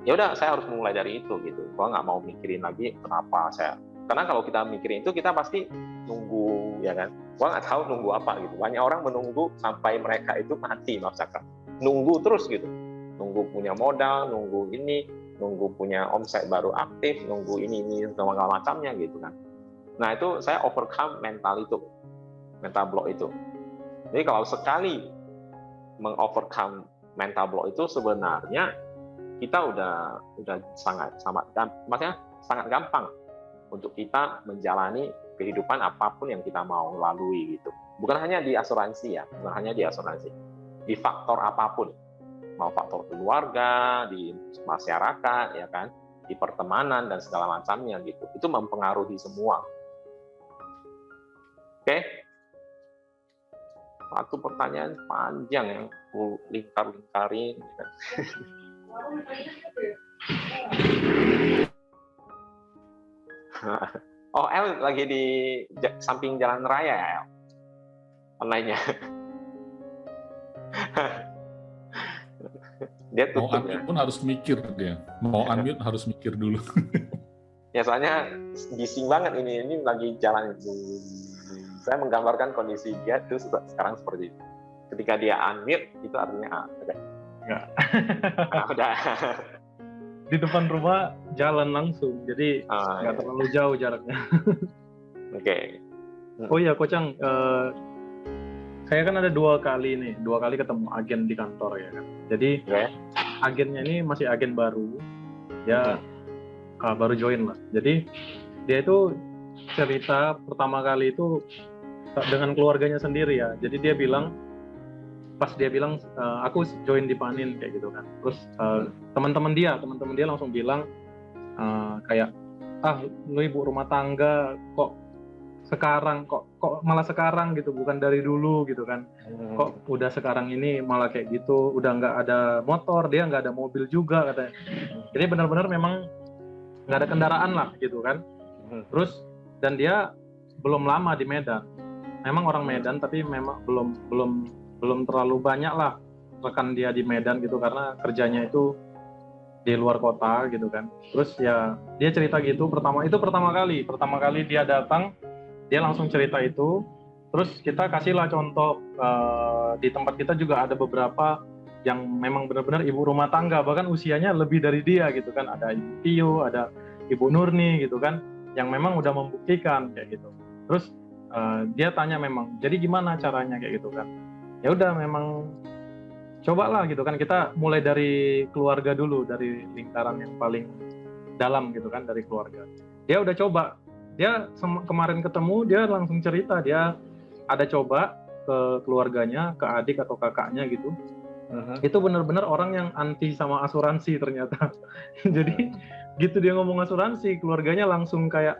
ya udah, saya harus memulai dari itu, gitu. Gua nggak mau mikirin lagi kenapa saya. Karena kalau kita mikirin itu, kita pasti nunggu, ya kan? Gua nggak tahu nunggu apa, gitu. Banyak orang menunggu sampai mereka itu mati, maksudnya. Nunggu terus, gitu. Nunggu punya modal, nunggu ini, nunggu punya omset baru aktif, nunggu ini segala macamnya, gitu kan. Nah, itu saya overcome mental block itu. Jadi kalau sekali mengovercome mental block itu sebenarnya kita udah sangat gampang untuk kita menjalani kehidupan apapun yang kita mau lalui gitu. Bukan hanya di asuransi ya, di faktor apapun, mau faktor keluarga, di masyarakat ya kan, di pertemanan dan segala macamnya gitu. Itu mempengaruhi semua. Oke. Satu pertanyaan panjang yang lingkarin. Oh, El lagi di samping jalan raya ya, El? Online-nya. Dia tutup. Mau unmute pun harus mikir dia. Mau unmute harus mikir dulu. Ya soalnya bising banget ini lagi jalan. Saya menggambarkan kondisi dia itu sekarang seperti itu. Ketika dia unmute, itu artinya udah. Di depan rumah jalan langsung, jadi nggak terlalu jauh jaraknya. Oke. Oh iya, Kocang, saya kan ada dua kali ketemu agen di kantor ya kan. Jadi agennya ini masih agen baru, ya baru join lah. Jadi dia itu cerita pertama kali itu dengan keluarganya sendiri ya. Jadi dia bilang, pas dia bilang aku join di Panin kayak gitu kan. Terus teman-teman dia langsung bilang kayak lu ibu rumah tangga kok malah sekarang gitu, bukan dari dulu gitu kan, kok udah sekarang ini malah kayak gitu, udah nggak ada motor, dia nggak ada mobil juga katanya. Jadi benar-benar memang nggak ada kendaraan lah gitu kan. Terus dan dia belum lama di Medan, memang orang Medan tapi memang belum terlalu banyak lah rekan dia di Medan gitu, karena kerjanya itu di luar kota gitu kan. Terus ya dia cerita gitu, pertama kali dia datang, dia langsung cerita itu. Terus kita kasihlah contoh, di tempat kita juga ada beberapa yang memang benar-benar ibu rumah tangga, bahkan usianya lebih dari dia gitu kan. Ada Ibu Tio, ada Ibu Nurni gitu kan, yang memang udah membuktikan kayak gitu. Terus dia tanya memang, jadi gimana caranya kayak gitu kan. Ya udah memang cobalah gitu kan, kita mulai dari keluarga dulu, dari lingkaran yang paling dalam gitu kan, dari keluarga. Dia udah coba, dia kemarin ketemu dia langsung cerita, dia ada coba ke keluarganya, ke adik atau kakaknya gitu. Itu benar-benar orang yang anti sama asuransi ternyata. Jadi gitu dia ngomong asuransi, keluarganya langsung kayak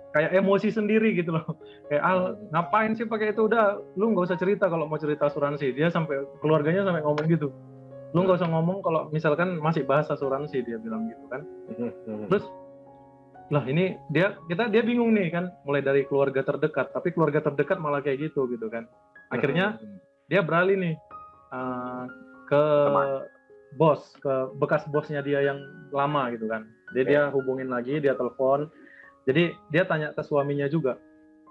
kayak emosi sendiri gitu loh. Kayak ngapain sih pakai itu, udah lu nggak usah cerita kalau mau cerita asuransi. Dia sampai keluarganya sampai ngomong gitu. Lu nggak usah ngomong kalau misalkan masih bahas asuransi, dia bilang gitu kan. Terus lah ini dia bingung nih kan, mulai dari keluarga terdekat, tapi keluarga terdekat malah kayak gitu kan. Akhirnya dia beralih nih ke bos, ke bekas bosnya dia yang lama gitu kan. Jadi dia hubungin lagi, dia telepon. Jadi dia tanya ke suaminya juga,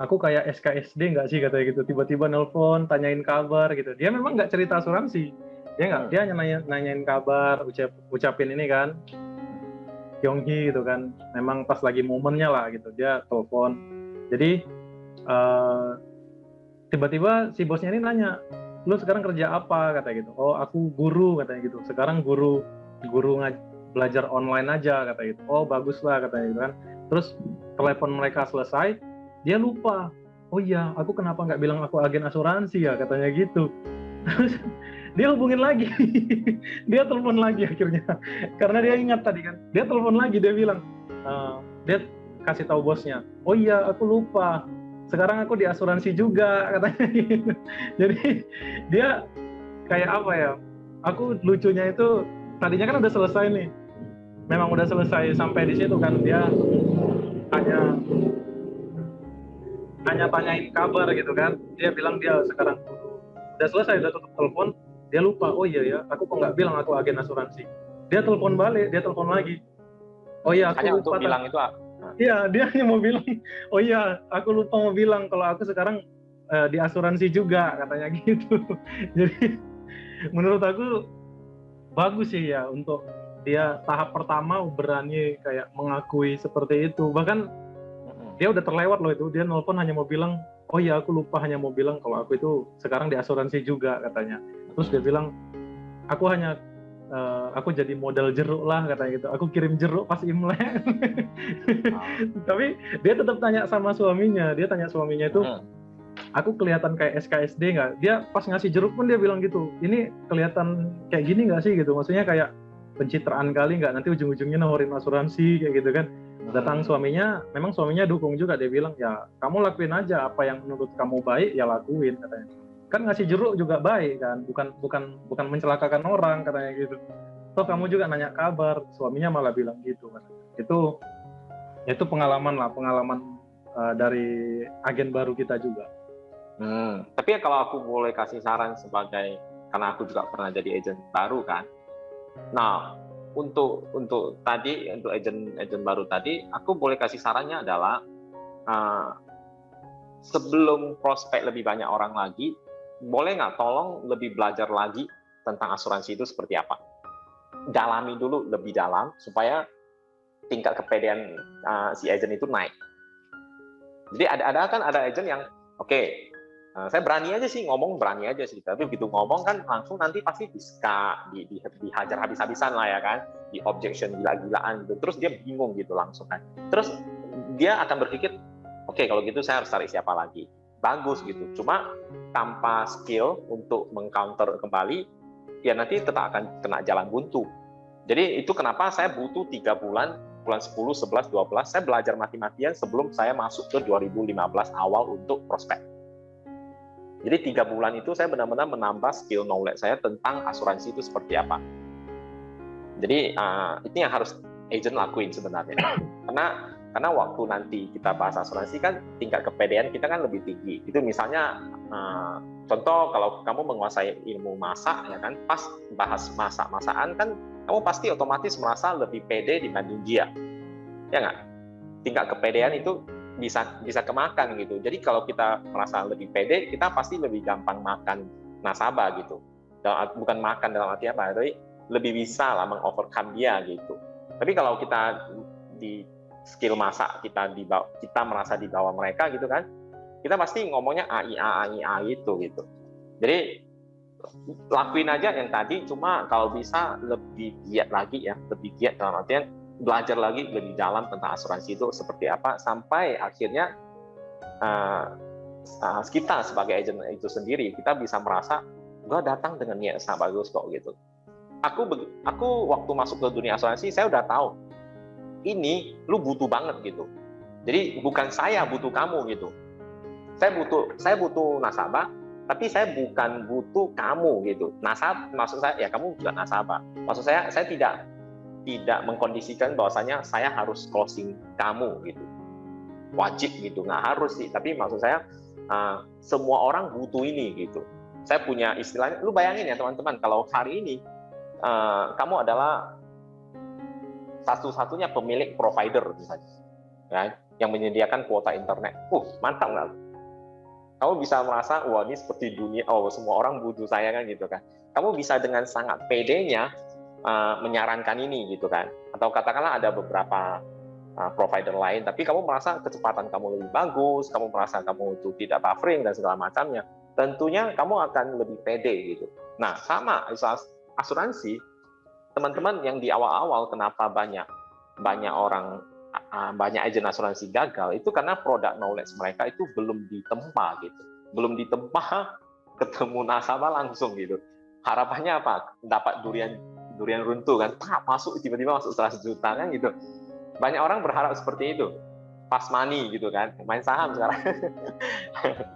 aku kayak SKSD nggak sih katanya gitu, tiba-tiba nelpon tanyain kabar gitu. Dia memang nggak cerita asuransi, dia hanya nanyain kabar, ucapin ini kan Kyunghi gitu kan, memang pas lagi momennya lah gitu dia telepon. Jadi tiba-tiba si bosnya ini nanya, lu sekarang kerja apa katanya gitu. Oh aku guru katanya gitu, sekarang guru belajar online aja katanya gitu. Oh bagus lah katanya gitu kan. Terus telepon mereka selesai, dia lupa. Oh iya, aku kenapa nggak bilang aku agen asuransi ya katanya gitu. Terus dia hubungin lagi, dia telepon lagi akhirnya, karena dia ingat tadi kan. Dia telepon lagi, dia bilang, dia kasih tahu bosnya. Oh iya, aku lupa. Sekarang aku di asuransi juga katanya. Gitu. Jadi dia kayak apa ya? Aku lucunya itu tadinya kan udah selesai nih. Memang udah selesai sampai di situ kan, dia hanya tanyain kabar gitu kan. Dia bilang dia sekarang udah selesai, udah tutup telepon, dia lupa. Oh iya ya, aku kok nggak bilang aku agen asuransi. Dia telepon balik, dia telepon lagi. Oh iya, aku hanya lupa. Untuk bilang itu. Iya, dia hanya mau bilang. Oh iya, aku lupa mau bilang kalau aku sekarang di asuransi juga katanya gitu. Jadi menurut aku bagus sih ya untuk dia tahap pertama berani kayak mengakui seperti itu. Bahkan dia udah terlewat loh itu, dia nelpon hanya mau bilang, oh ya aku lupa, hanya mau bilang kalau aku itu sekarang di asuransi juga katanya. Terus dia bilang, aku jadi modal jeruk lah katanya gitu, aku kirim jeruk pas Imlek. Tapi dia tetap tanya sama suaminya, itu, aku kelihatan kayak SKSD nggak? Dia pas ngasih jeruk pun dia bilang gitu, ini kelihatan kayak gini nggak sih gitu, maksudnya kayak pencitraan kali nggak, nanti ujung-ujungnya nawarin asuransi kayak gitu kan. Datang suaminya, memang suaminya dukung juga, dia bilang ya kamu lakuin aja apa yang menurut kamu baik ya lakuin katanya. Kan ngasih jeruk juga baik kan, bukan mencelakakan orang katanya gitu. Toh kamu juga nanya kabar, suaminya malah bilang gitu kan. Itu pengalaman dari agen baru kita juga. Tapi ya kalau aku boleh kasih saran sebagai, karena aku juga pernah jadi agent baru kan. Nah, untuk agent baru tadi, aku boleh kasih sarannya adalah sebelum prospek lebih banyak orang lagi, boleh nggak tolong lebih belajar lagi tentang asuransi itu seperti apa. Dalami dulu lebih dalam supaya tingkat kepedean si agent itu naik. Jadi ada agent yang saya berani aja sih ngomong, tapi begitu ngomong kan langsung nanti pasti dihajar habis-habisan lah ya kan, di objection gila-gilaan gitu. Terus dia bingung gitu langsung kan. Terus dia akan berpikir, kalau gitu saya harus cari siapa lagi. Bagus gitu. Cuma tanpa skill untuk mengcounter kembali, ya nanti tetap akan kena jalan buntu. Jadi itu kenapa saya butuh 3 bulan 10, 11, 12, saya belajar mati-matian sebelum saya masuk ke 2015 awal untuk prospek. Jadi 3 bulan itu saya benar-benar menambah skill knowledge saya tentang asuransi itu seperti apa. Jadi ini yang harus agent lakuin sebenarnya. Karena waktu nanti kita bahas asuransi kan tingkat kepedean kita kan lebih tinggi. Itu misalnya contoh kalau kamu menguasai ilmu masak ya kan, pas bahas masak-masakan kan kamu pasti otomatis merasa lebih pede dibanding dia. Ya nggak? Tingkat kepedean itu bisa kemakan gitu. Jadi kalau kita merasa lebih pede, kita pasti lebih gampang makan nasabah gitu. Bukan makan dalam arti apa, tapi lebih bisa lah meng-overcome dia gitu. Tapi kalau kita di skill masak kita merasa di bawah mereka gitu kan, kita pasti ngomongnya AIA gitu. Jadi lakuin aja yang tadi, cuma kalau bisa lebih giat lagi ya, lebih giat dalam artian belajar lagi lebih dalam tentang asuransi itu seperti apa, sampai akhirnya kita sebagai agent itu sendiri kita bisa merasa gue datang dengan niat sangat bagus kok gitu. Aku waktu masuk ke dunia asuransi saya udah tahu ini lu butuh banget gitu. Jadi bukan saya butuh kamu gitu. Saya butuh nasabah, tapi saya bukan butuh kamu gitu. Nasabah maksud saya ya kamu juga nasabah. Maksud saya tidak mengkondisikan bahwasanya saya harus closing kamu gitu. Wajib gitu, nggak harus sih. Tapi maksud saya semua orang butuh ini gitu. Saya punya istilahnya, lu bayangin ya teman-teman, kalau hari ini kamu adalah satu-satunya pemilik provider misalnya, ya, yang menyediakan kuota internet. Mantap nggak? Kamu bisa merasa, wah ini seperti dunia, semua orang butuh saya kan gitu kan. Kamu bisa dengan sangat pedenya menyarankan ini gitu kan. Atau katakanlah ada beberapa provider lain, tapi kamu merasa kecepatan kamu lebih bagus, kamu merasa kamu itu tidak buffering dan segala macamnya. Tentunya kamu akan lebih pede gitu. Nah, sama asuransi, teman-teman yang di awal-awal kenapa banyak orang banyak agen asuransi gagal itu karena produk knowledge mereka itu belum ditempa gitu. Belum ditempa ketemu nasabah langsung gitu. Harapannya apa? Dapat durian runtuh kan, masuk tiba-tiba masuk 100 juta kan gitu. Banyak orang berharap seperti itu. Pas money gitu kan, main saham sekarang.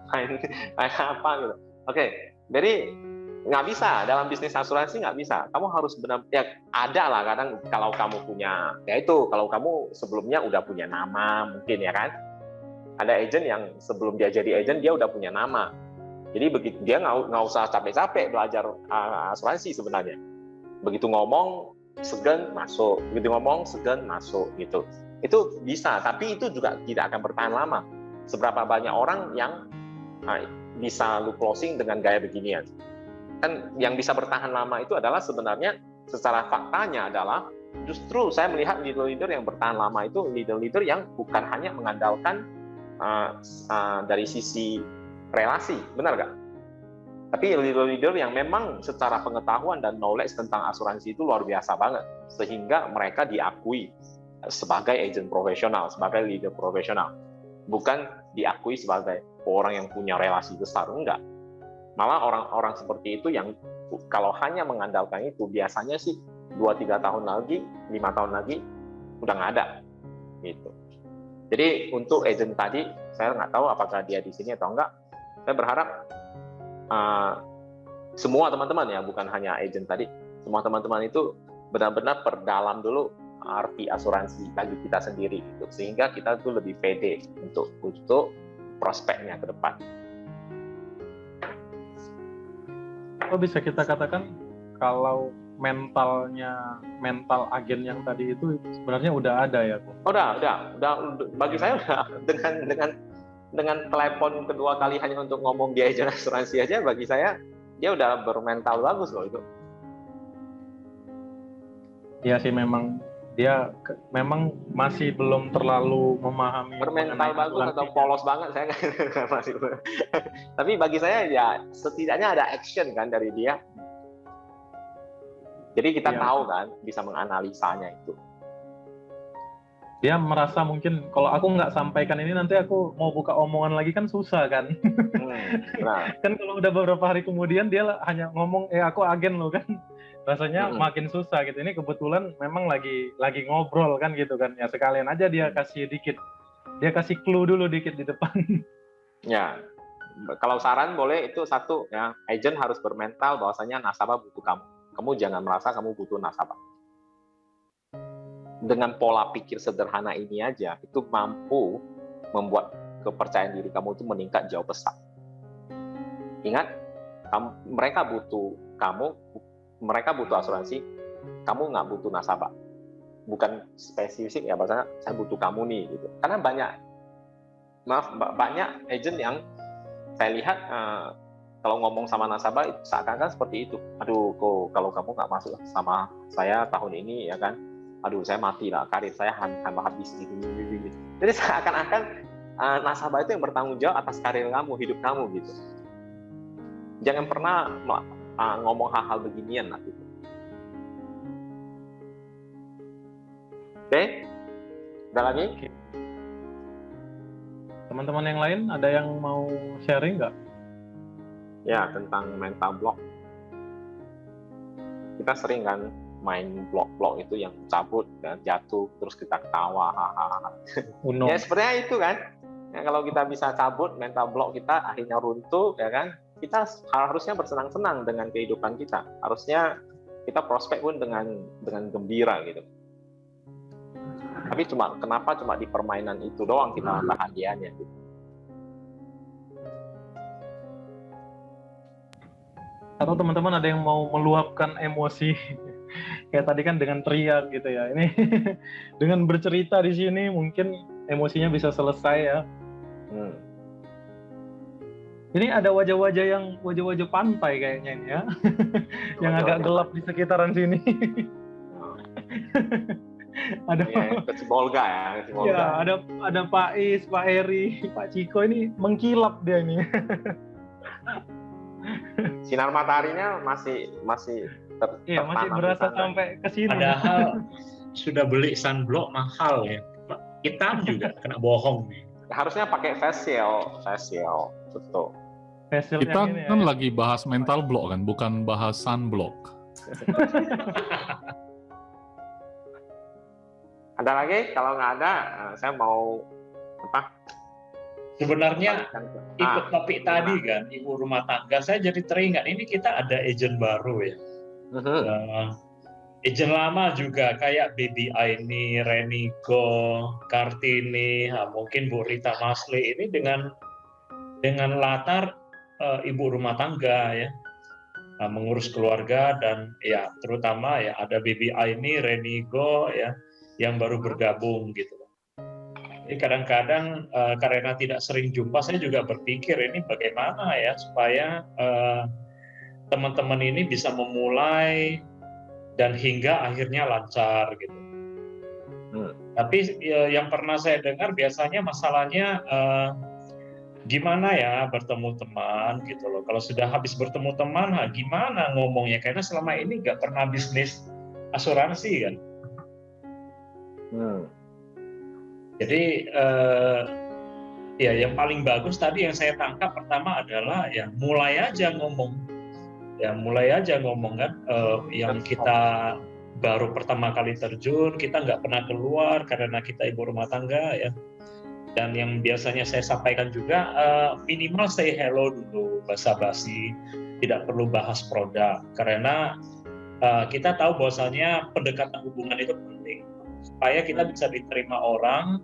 main apa gitu. Oke, jadi nggak bisa dalam bisnis asuransi, nggak bisa. Kamu harus benar, ya ada lah kadang kalau kamu punya, ya itu kalau kamu sebelumnya udah punya nama mungkin ya kan. Ada agent yang sebelum dia jadi agent dia udah punya nama. Jadi begitu dia nggak usah capek-capek belajar asuransi sebenarnya. Begitu ngomong segan masuk, begitu ngomong segan masuk gitu. Itu bisa, tapi itu juga tidak akan bertahan lama. Seberapa banyak orang yang bisa lu closing dengan gaya beginian? Kan yang bisa bertahan lama itu adalah sebenarnya secara faktanya adalah justru saya melihat leader-leader yang bertahan lama itu leader-leader yang bukan hanya mengandalkan dari sisi relasi, benar nggak? Tapi leader-leader yang memang secara pengetahuan dan knowledge tentang asuransi itu luar biasa banget, sehingga mereka diakui sebagai agent profesional, sebagai leader profesional. Bukan diakui sebagai orang yang punya relasi besar, enggak. Malah orang-orang seperti itu yang kalau hanya mengandalkan itu, biasanya sih 2-3 tahun lagi, 5 tahun lagi, udah nggak ada. Gitu. Jadi untuk agent tadi, saya nggak tahu apakah dia di sini atau enggak, saya berharap semua teman-teman ya, bukan hanya agent tadi, semua teman-teman itu benar-benar perdalam dulu arti asuransi bagi kita sendiri gitu, sehingga kita tuh lebih pede untuk prospeknya ke depan. Bisa kita katakan kalau mental agen yang tadi itu sebenarnya udah ada ya, Pak? Udah. Bagi saya udah dengan telepon kedua kali hanya untuk ngomong dia agen asuransi aja, bagi saya dia udah bermental bagus loh itu. Iya sih, memang dia memang masih belum terlalu memahami. Bermental bagus atau polos banget saya nggak masih. Tapi bagi saya ya setidaknya ada action kan dari dia. Jadi kita tahu kan, bisa menganalisanya itu. dia merasa mungkin kalau aku nggak sampaikan ini nanti aku mau buka omongan lagi kan susah kan. Nah. Kan kalau udah beberapa hari kemudian dia hanya ngomong aku agen loh kan, rasanya makin susah gitu. Ini kebetulan memang lagi ngobrol kan gitu kan, ya sekalian aja dia kasih clue dulu dikit di depan. Ya, kalau saran boleh itu satu ya, agent harus bermental bahwasanya nasabah butuh kamu. Kamu jangan merasa kamu butuh nasabah. Dengan pola pikir sederhana ini aja, itu mampu membuat kepercayaan diri kamu itu meningkat jauh pesat. Ingat, mereka butuh kamu, mereka butuh asuransi, kamu nggak butuh nasabah. Bukan spesifik ya, bahasanya saya butuh kamu nih gitu. Karena banyak agent yang saya lihat kalau ngomong sama nasabah seakan-akan seperti itu. Aduh, kok kalau kamu nggak masuk sama saya tahun ini ya kan, aduh saya mati lah, karir saya habis gini. Jadi seakan-akan nasabah itu yang bertanggung jawab atas karir kamu, hidup kamu gitu. Jangan pernah ngomong hal-hal beginian lah gitu. Oke? Ada lagi? Teman-teman yang lain ada yang mau sharing nggak? Ya, tentang mental block. Kita sering kan main blok-blok itu yang cabut dan jatuh terus kita ketawa, ya sebenarnya itu kan ya, kalau kita bisa cabut mental block kita akhirnya runtuh ya kan, kita harusnya bersenang-senang dengan kehidupan kita, harusnya kita prospek pun dengan gembira gitu. Tapi kenapa cuma di permainan itu doang kita bahagianya gitu. Atau teman-teman ada yang mau meluapkan emosi kayak tadi kan dengan teriak gitu ya. Ini dengan bercerita di sini mungkin emosinya bisa selesai ya. Ini ada wajah-wajah pantai kayaknya ini ya. Yang agak gelap di sekitaran sini. Ada ke Cibolga ya. Ya, ada Pak Is, Pak Heri, Pak Ciko, ini mengkilap dia ini. Sinar mataharinya masih masih berasa sampai ke sini. Padahal sudah beli sunblock mahal ya. Hitam juga kena bohong nih. Harusnya pakai facial betul. Kita kan lagi bahas mental block kan, bukan bahas sunblock. Ada lagi? Kalau nggak ada, saya mau apa? Sebenarnya ikut topik tadi kan, ibu rumah tangga, saya jadi teringat ini kita ada agent baru ya. Agent lama juga kayak Baby Aini, Renigo, Kartini, mungkin Bu Rita Masli ini dengan latar ibu rumah tangga ya, mengurus keluarga dan ya terutama ya ada Baby Aini, Renigo ya yang baru bergabung gitu. Jadi kadang-kadang karena tidak sering jumpa, saya juga berpikir ini bagaimana ya supaya teman-teman ini bisa memulai dan hingga akhirnya lancar gitu. Tapi yang pernah saya dengar biasanya masalahnya gimana ya bertemu teman gitu loh. Kalau sudah habis bertemu teman, gimana ngomongnya? Karena selama ini nggak pernah bisnis asuransi kan. Jadi ya yang paling bagus tadi yang saya tangkap pertama adalah ya mulai aja ngomong kan, yang kita baru pertama kali terjun, kita nggak pernah keluar karena kita ibu rumah tangga ya. Dan yang biasanya saya sampaikan juga minimal say hello dulu, basa-basi, tidak perlu bahas produk karena kita tahu bahwasanya pendekatan hubungan itu penting supaya kita bisa diterima orang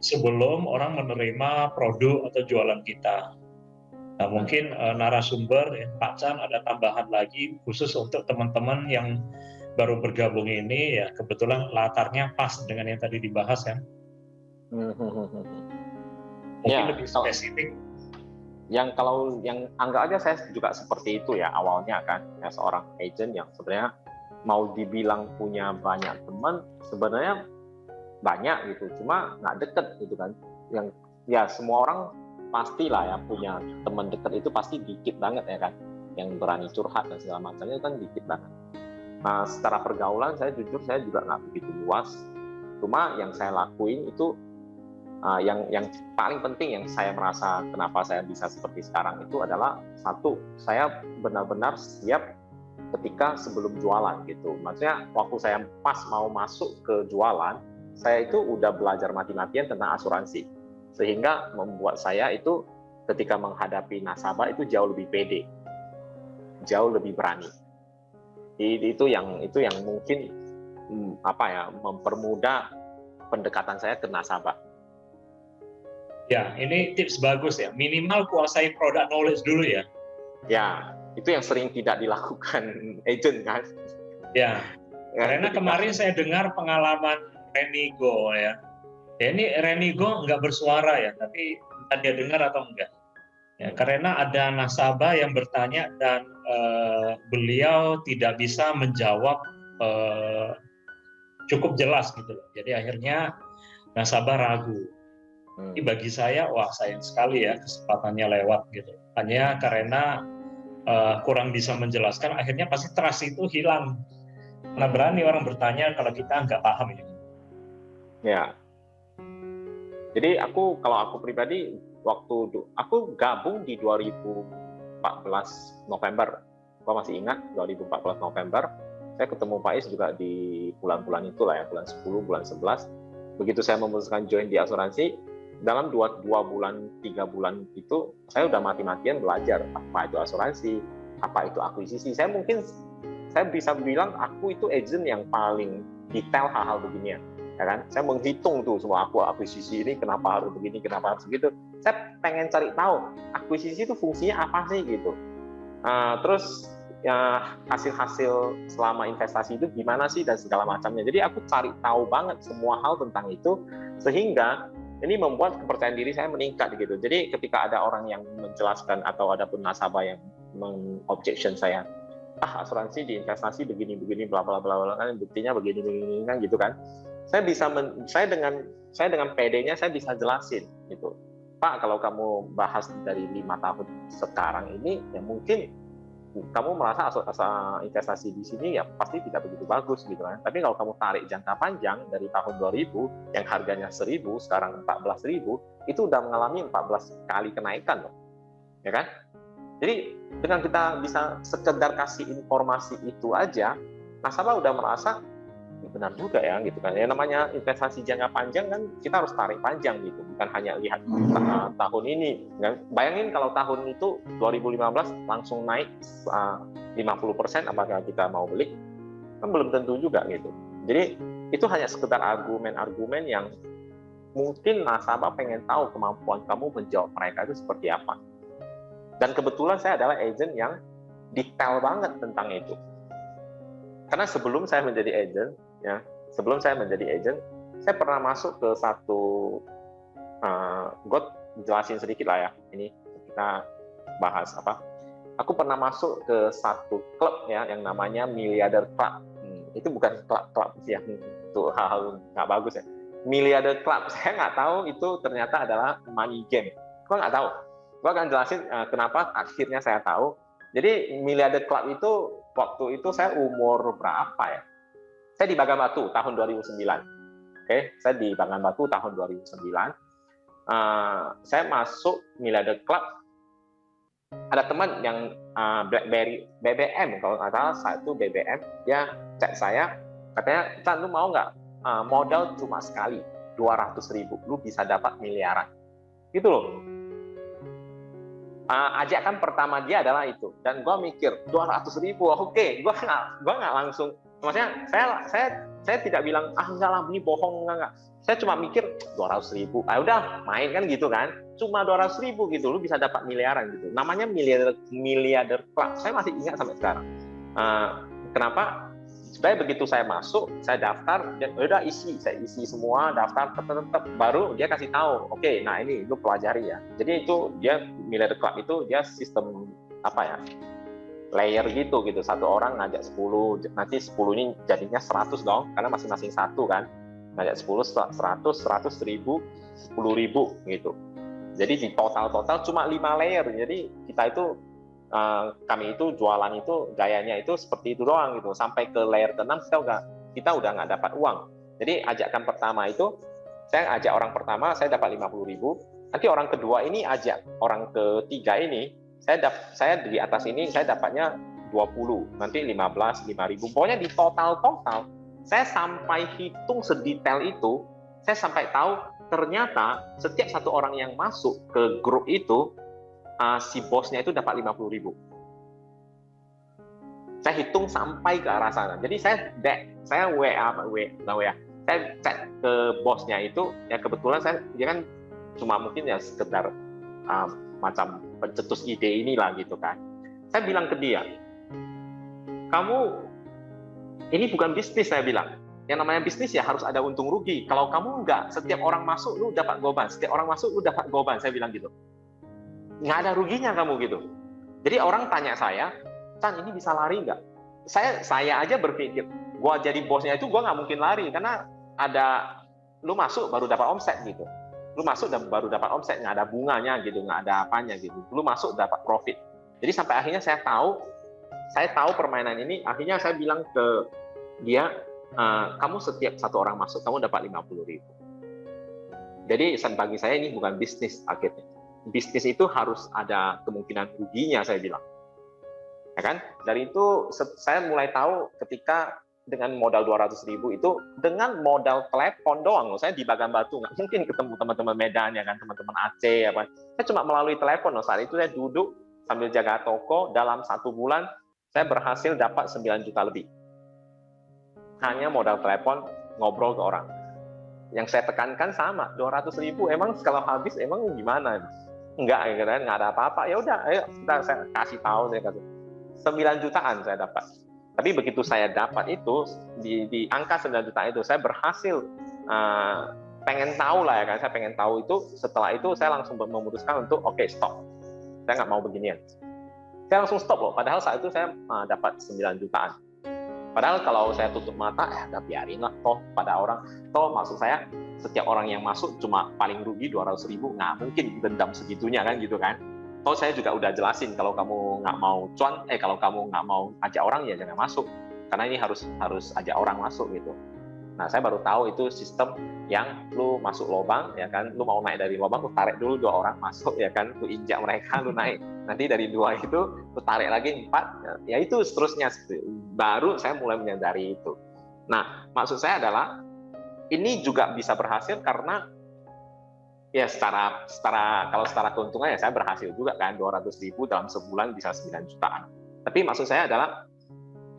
sebelum orang menerima produk atau jualan kita. Nah, mungkin narasumber ya, Pak Chan ada tambahan lagi khusus untuk teman-teman yang baru bergabung ini ya, kebetulan latarnya pas dengan yang tadi dibahas ya. Mungkin lebih spesifik. Kalau yang anggap aja saya juga seperti itu ya awalnya kan, ya seorang agent yang sebenarnya mau dibilang punya banyak teman, sebenarnya banyak gitu, cuma nggak deket gitu kan. Yang ya semua orang pastilah ya punya teman dekat itu pasti dikit banget ya kan, yang berani curhat dan segala macamnya kan dikit banget. Nah, secara pergaulan saya jujur saya juga nggak begitu luas, Cuma yang saya lakuin itu yang paling penting yang saya merasa kenapa saya bisa seperti sekarang itu adalah satu, saya benar-benar siap ketika sebelum jualan gitu. Maksudnya waktu saya pas mau masuk ke jualan, saya itu udah belajar mati-matian tentang asuransi, sehingga membuat saya itu ketika menghadapi nasabah itu jauh lebih pede, jauh lebih berani. Itu yang mungkin mempermudah pendekatan saya ke nasabah. Ya, ini tips bagus ya. Minimal kuasai product knowledge dulu ya. Ya, itu yang sering tidak dilakukan agent kan. Ya, karena kemarin saya dengar pengalaman Renigo ya. Ya ini Renigo nggak bersuara ya, tapi entah dia dengar atau enggak. Ya, karena ada nasabah yang bertanya dan beliau tidak bisa menjawab cukup jelas gitu. Jadi akhirnya nasabah ragu. Ini bagi saya, wah sayang sekali ya kesempatannya lewat gitu. Hanya karena kurang bisa menjelaskan, akhirnya pasti trust itu hilang. Karena berani orang bertanya kalau kita nggak paham ya. Ya. Jadi kalau aku pribadi, waktu aku gabung di 2014 November. Aku masih ingat 2014 November, saya ketemu Pak Is juga di bulan-bulan itulah ya, bulan 10, bulan 11. Begitu saya memutuskan join di asuransi, dalam 2 bulan, 3 bulan itu saya udah mati-matian belajar apa itu asuransi, apa itu akuisisi. Saya bisa bilang aku itu agent yang paling detail hal-hal beginian, ya kan? Saya menghitung tuh semua akuisisi ini kenapa harus begini, kenapa harus begitu. Saya pengen cari tahu akuisisi itu fungsinya apa sih gitu. Terus ya hasil-hasil selama investasi itu gimana sih dan segala macamnya. Jadi aku cari tahu banget semua hal tentang itu, sehingga ini membuat kepercayaan diri saya meningkat gitu. Jadi ketika ada orang yang menjelaskan atau ada pun nasabah yang mengobjection saya, asuransi di investasi begini bla bla bla kan buktinya begini kan gitu kan. Saya dengan PD-nya saya bisa jelasin gitu. Pak, kalau kamu bahas dari 5 tahun sekarang ini ya mungkin kamu merasa investasi di sini ya pasti tidak begitu bagus gitu kan. Tapi kalau kamu tarik jangka panjang dari tahun 2000 yang harganya 1.000 sekarang 14.000, itu udah mengalami 14 kali kenaikan loh. Ya kan? Jadi dengan kita bisa sekedar kasih informasi itu aja, nasabah udah merasa benar juga ya gitu kan. Ya namanya investasi jangka panjang kan kita harus tarik panjang gitu, bukan hanya lihat tahun ini. Bayangin kalau tahun itu 2015 langsung naik 50%, apakah kita mau beli? Kan belum tentu juga gitu. Jadi itu hanya sekedar argumen-argumen yang mungkin nasabah pengen tahu kemampuan kamu menjawab mereka itu seperti apa. Dan kebetulan saya adalah agent yang detail banget tentang itu. Karena sebelum saya menjadi agent, saya pernah masuk ke satu, gue jelasin sedikit lah ya, ini kita bahas apa. Aku pernah masuk ke satu klub ya, yang namanya Milliarder Club. Itu bukan klub yang itu hal nggak bagus ya. Milliarder Club, saya nggak tahu itu ternyata adalah money game. Gue nggak tahu. Gue akan jelasin kenapa akhirnya saya tahu. Jadi Milliarder Club itu waktu itu saya umur berapa ya? Saya di Bagan Batu tahun 2009. Oke, saya di Bagan Batu tahun 2009. Saya masuk Milliarder Club. Ada teman yang BlackBerry BBM kalau nggak salah, satu BBM, dia chat saya, katanya, Chan, lu mau nggak modal cuma sekali 200.000, lu bisa dapat miliaran, gitu loh. Ajakan pertama dia adalah itu, dan gue mikir 200.000, oke, gue nggak langsung, maksudnya saya tidak bilang enggak lah, ini bohong, enggak. Saya cuma mikir 200.000, udah main kan gitu kan, cuma 200.000 gitu, lu bisa dapat miliaran gitu. Namanya Milliarder Club, saya masih ingat sampai sekarang. Kenapa? Supaya begitu saya masuk, saya daftar, dan udah saya isi semua, daftar, tetap, baru dia kasih tahu, oke, nah ini lu pelajari ya. Jadi itu dia Milliarder Club itu dia sistem apa ya? Layer gitu, satu orang ngajak 10, nanti 10 ini jadinya 100 dong, karena masing-masing satu kan. Ngajak 10, 100, 100.000, 10.000 gitu. Jadi di total cuma 5 layer. Jadi kita itu kami itu jualan itu gayanya itu seperti itu doang gitu. Sampai ke layer ke-6 kita udah nggak dapat uang. Jadi ajakan pertama itu, saya ajak orang pertama, saya dapat 50.000. Nanti orang kedua ini ajak orang ketiga ini, saya di atas ini saya dapatnya 20, nanti 15, 5.000. Pokoknya di total, saya sampai hitung sedetail itu, saya sampai tahu ternyata setiap satu orang yang masuk ke grup itu, si bosnya itu dapat 50.000. Saya hitung sampai ke arah sana. Jadi saya chat ke bosnya itu, ya kebetulan dia kan cuma mungkin ya sekedar macam pencetus ide inilah gitu kan. Saya bilang ke dia, kamu ini bukan bisnis, saya bilang. Yang namanya bisnis ya harus ada untung rugi. Kalau kamu enggak, setiap orang masuk lu dapat goban, setiap orang masuk lu dapat goban, saya bilang gitu. Nggak ada ruginya kamu gitu. Jadi orang tanya saya, Chan ini bisa lari nggak? Saya aja berpikir, gua jadi bosnya itu gua nggak mungkin lari karena ada lu masuk baru dapat omset gitu. Lu masuk dan baru dapat omset, nggak ada bunganya gitu, nggak ada apanya gitu. Lu masuk dapat profit. Jadi sampai akhirnya saya tahu permainan ini. Akhirnya saya bilang ke dia, kamu setiap satu orang masuk kamu dapat 50.000. Jadi bagi saya ini bukan bisnis akhirnya. Bisnis itu harus ada kemungkinan ruginya, saya bilang. Ya kan? Dari itu saya mulai tahu ketika dengan modal 200.000 itu, dengan modal telepon doang, saya di Bagan Batu nggak mungkin ketemu teman-teman Medan ya kan, teman-teman Aceh apa. Saya cuma melalui telepon saat itu saya duduk sambil jaga toko, dalam 1 bulan saya berhasil dapat 9 juta lebih. Hanya modal telepon ngobrol ke orang. Yang saya tekankan sama, 200.000 emang kalau habis emang gimana? Enggak, ya kan, nggak ada apa-apa. Ya udah, ayo saya kasih tahu, saya kasih 9 jutaan saya dapat. Tapi begitu saya dapat itu di angka 9 juta itu, saya berhasil pengen tahu lah ya kan, saya pengen tahu itu. Setelah itu saya langsung memutuskan untuk oke, stop. Saya nggak mau beginian. Saya langsung stop loh. Padahal saat itu saya dapat 9 jutaan. Padahal kalau saya tutup mata, udah biarin lah, toh pada orang, toh maksud saya setiap orang yang masuk cuma paling rugi 200.000, nggak mungkin dendam segitunya kan gitu kan. Toh saya juga udah jelasin kalau kamu nggak mau kalau kamu nggak mau ajak orang ya jangan masuk, karena ini harus ajak orang masuk gitu. Nah saya baru tahu itu sistem yang lu masuk lubang ya kan, lu mau naik dari lubang, lu tarik dulu 2 orang masuk ya kan, lu injak mereka, lu naik. Nanti dari 2 itu lu tarik lagi 4, ya itu seterusnya. Baru saya mulai menyadari itu. Nah maksud saya adalah ini juga bisa berhasil karena ya kalau secara keuntungan ya saya berhasil juga kan, 200.000 dalam sebulan bisa 9 jutaan. Tapi maksud saya adalah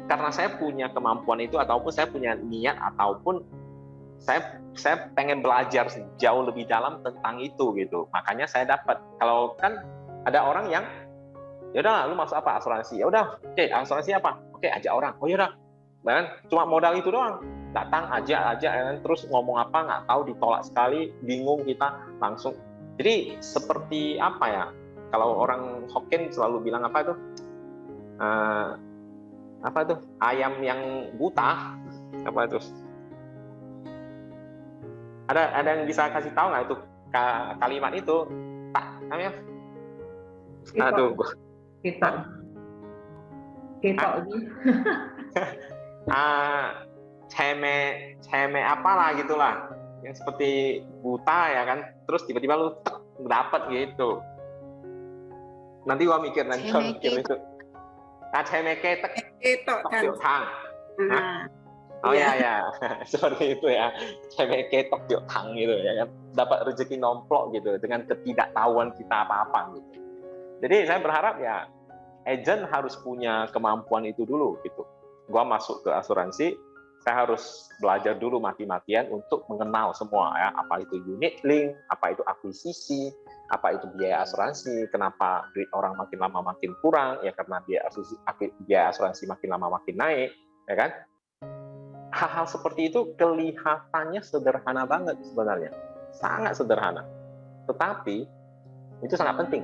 karena saya punya kemampuan itu, ataupun saya punya niat, ataupun saya pengen belajar jauh lebih dalam tentang itu gitu. Makanya saya dapat. Kalau kan ada orang yang ya udah lu masuk apa, asuransi. Ya udah, oke, asuransi apa? Oke, ajak orang. Oh ya udah. Dan cuma modal itu doang. Datang ajak terus ngomong apa nggak tahu, ditolak sekali, bingung kita langsung. Jadi seperti apa ya? Kalau orang Hokkien selalu bilang apa itu? Apa tuh, ayam yang buta, apa itu? Ada yang bisa kasih tahu nggak itu kalimat itu? Tak namanya? Aduh, kita ceme apalah gitulah, yang seperti buta ya kan, terus tiba-tiba lu dapat gitu. Nanti gua mikir itu. Ceme ketok tang. Oh ya, seperti itu ya. Ceme ketok tang gitu ya kan. Dapat rezeki nomplok gitu dengan ketidaktahuan kita apa-apa gitu. Jadi saya berharap ya agent harus punya kemampuan itu dulu gitu. Gua masuk ke asuransi, saya harus belajar dulu mati-matian untuk mengenal semua ya, apa itu unit link, apa itu akuisisi, apa itu biaya asuransi, kenapa duit orang makin lama makin kurang, ya karena biaya asuransi makin lama makin naik, ya kan? Hal-hal seperti itu kelihatannya sederhana banget sebenarnya, sangat sederhana, tetapi itu sangat penting.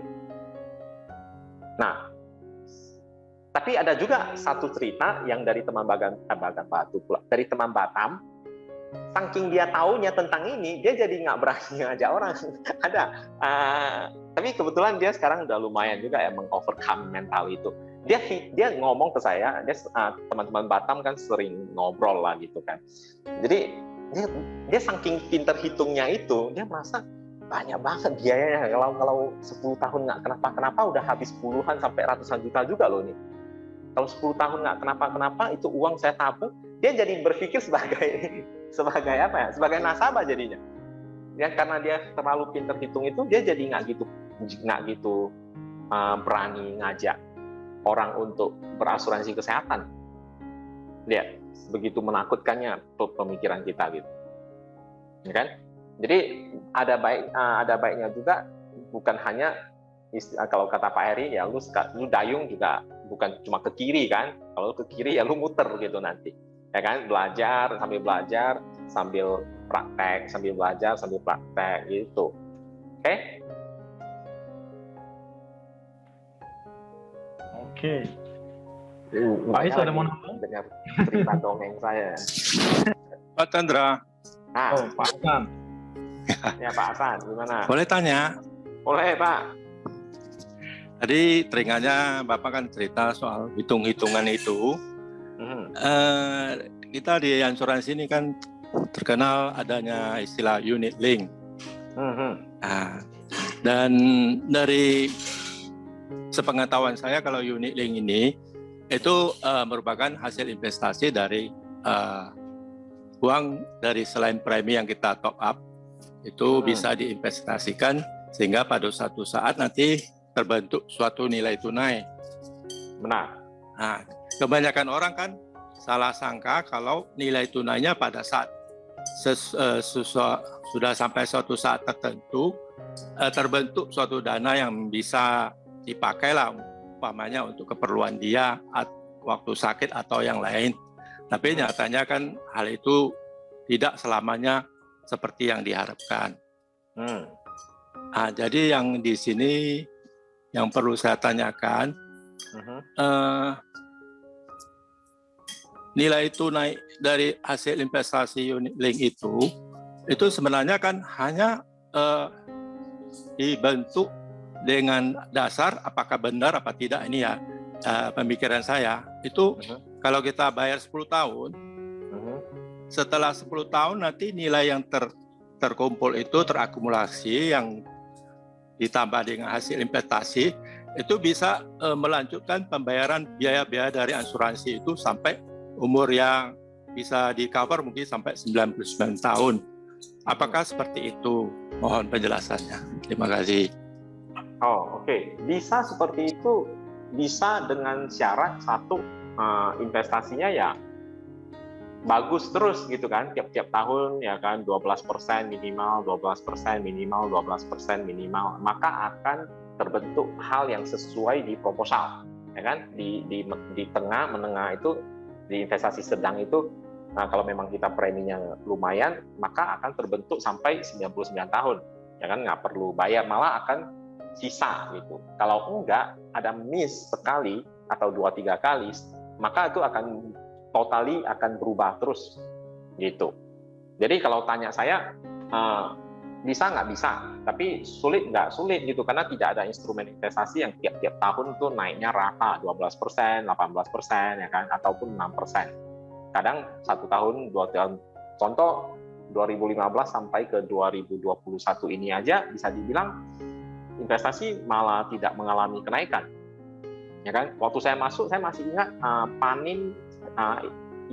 Nah, tapi ada juga satu cerita yang dari teman dari teman Batam, saking dia taunya tentang ini, dia jadi nggak berani ngajak orang. Ada, tapi kebetulan dia sekarang udah lumayan juga ya meng-overcome mental itu. Dia ngomong ke saya, teman-teman Batam kan sering ngobrol lah gitu kan. Jadi dia saking pinter hitungnya itu, dia merasa banyak banget biayanya. Kalau 10 tahun nggak kenapa-kenapa udah habis puluhan sampai ratusan juta juga loh nih. Kalau 10 tahun nggak kenapa-kenapa, itu uang saya tabung, dia jadi berpikir sebagai apa ya? Sebagai nasabah jadinya. Ya, karena dia terlalu pinter hitung itu, dia jadi nggak gitu berani ngajak orang untuk berasuransi kesehatan. Lihat, begitu menakutkannya pemikiran kita gitu, ya kan? Jadi ada baiknya juga, bukan hanya kalau kata Pak Heri ya, lu dayung juga bukan cuma ke kiri kan, kalau ke kiri ya lu muter gitu nanti, ya kan? Belajar sambil praktek, sambil belajar sambil praktek gitu. Oke. Pak Is ada mau dengar cerita dongeng saya. Pak Chandra. Pak Hasan. Ya Pak Hasan, gimana? Boleh tanya? Boleh Pak. Tadi teringatnya Bapak kan cerita soal hitung-hitungan itu. Kita di asuransi ini kan terkenal adanya istilah unit link. Nah, dan dari sepengetahuan saya, kalau unit link ini itu merupakan hasil investasi dari uang dari selain premi yang kita top up, itu bisa diinvestasikan sehingga pada suatu saat nanti terbentuk suatu nilai tunai. Benar. Nah, kebanyakan orang kan salah sangka kalau nilai tunainya pada saat sudah sampai suatu saat tertentu terbentuk suatu dana yang bisa dipakai lah, umpamanya untuk keperluan dia waktu sakit atau yang lain. Tapi nyatanya kan hal itu tidak selamanya seperti yang diharapkan. Nah, jadi yang di sini yang perlu saya tanyakan, nilai tunai dari hasil investasi unit link itu sebenarnya kan hanya dibentuk dengan dasar apakah benar apa tidak, ini ya pemikiran saya itu. Kalau kita bayar 10 tahun, setelah 10 tahun nanti nilai yang terkumpul itu terakumulasi yang ditambah dengan hasil investasi itu bisa melanjutkan pembayaran biaya-biaya dari asuransi itu sampai umur yang bisa di cover mungkin sampai 99 tahun. Apakah seperti itu? Mohon penjelasannya. Terima kasih. Oke. Bisa seperti itu, bisa dengan syarat satu, investasinya ya bagus terus gitu kan, tiap-tiap tahun ya kan, 12% minimal, 12% minimal, 12% minimal, maka akan terbentuk hal yang sesuai di proposal, ya kan, di tengah menengah itu, di investasi sedang itu. Nah, kalau memang kita preminya lumayan, maka akan terbentuk sampai 99 tahun, ya kan, nggak perlu bayar, malah akan sisa gitu. Kalau enggak, ada miss sekali atau 2-3 kali, maka itu akan totally akan berubah terus gitu. Jadi kalau tanya saya, bisa nggak bisa, tapi sulit nggak sulit gitu, karena tidak ada instrumen investasi yang tiap-tiap tahun tuh naiknya rata 12%, 18% ya kan, ataupun 6%. Kadang 1 tahun, 2 tahun. Contoh 2015 sampai ke 2021 ini aja bisa dibilang investasi malah tidak mengalami kenaikan. Ya kan? Waktu saya masuk, saya masih ingat Panin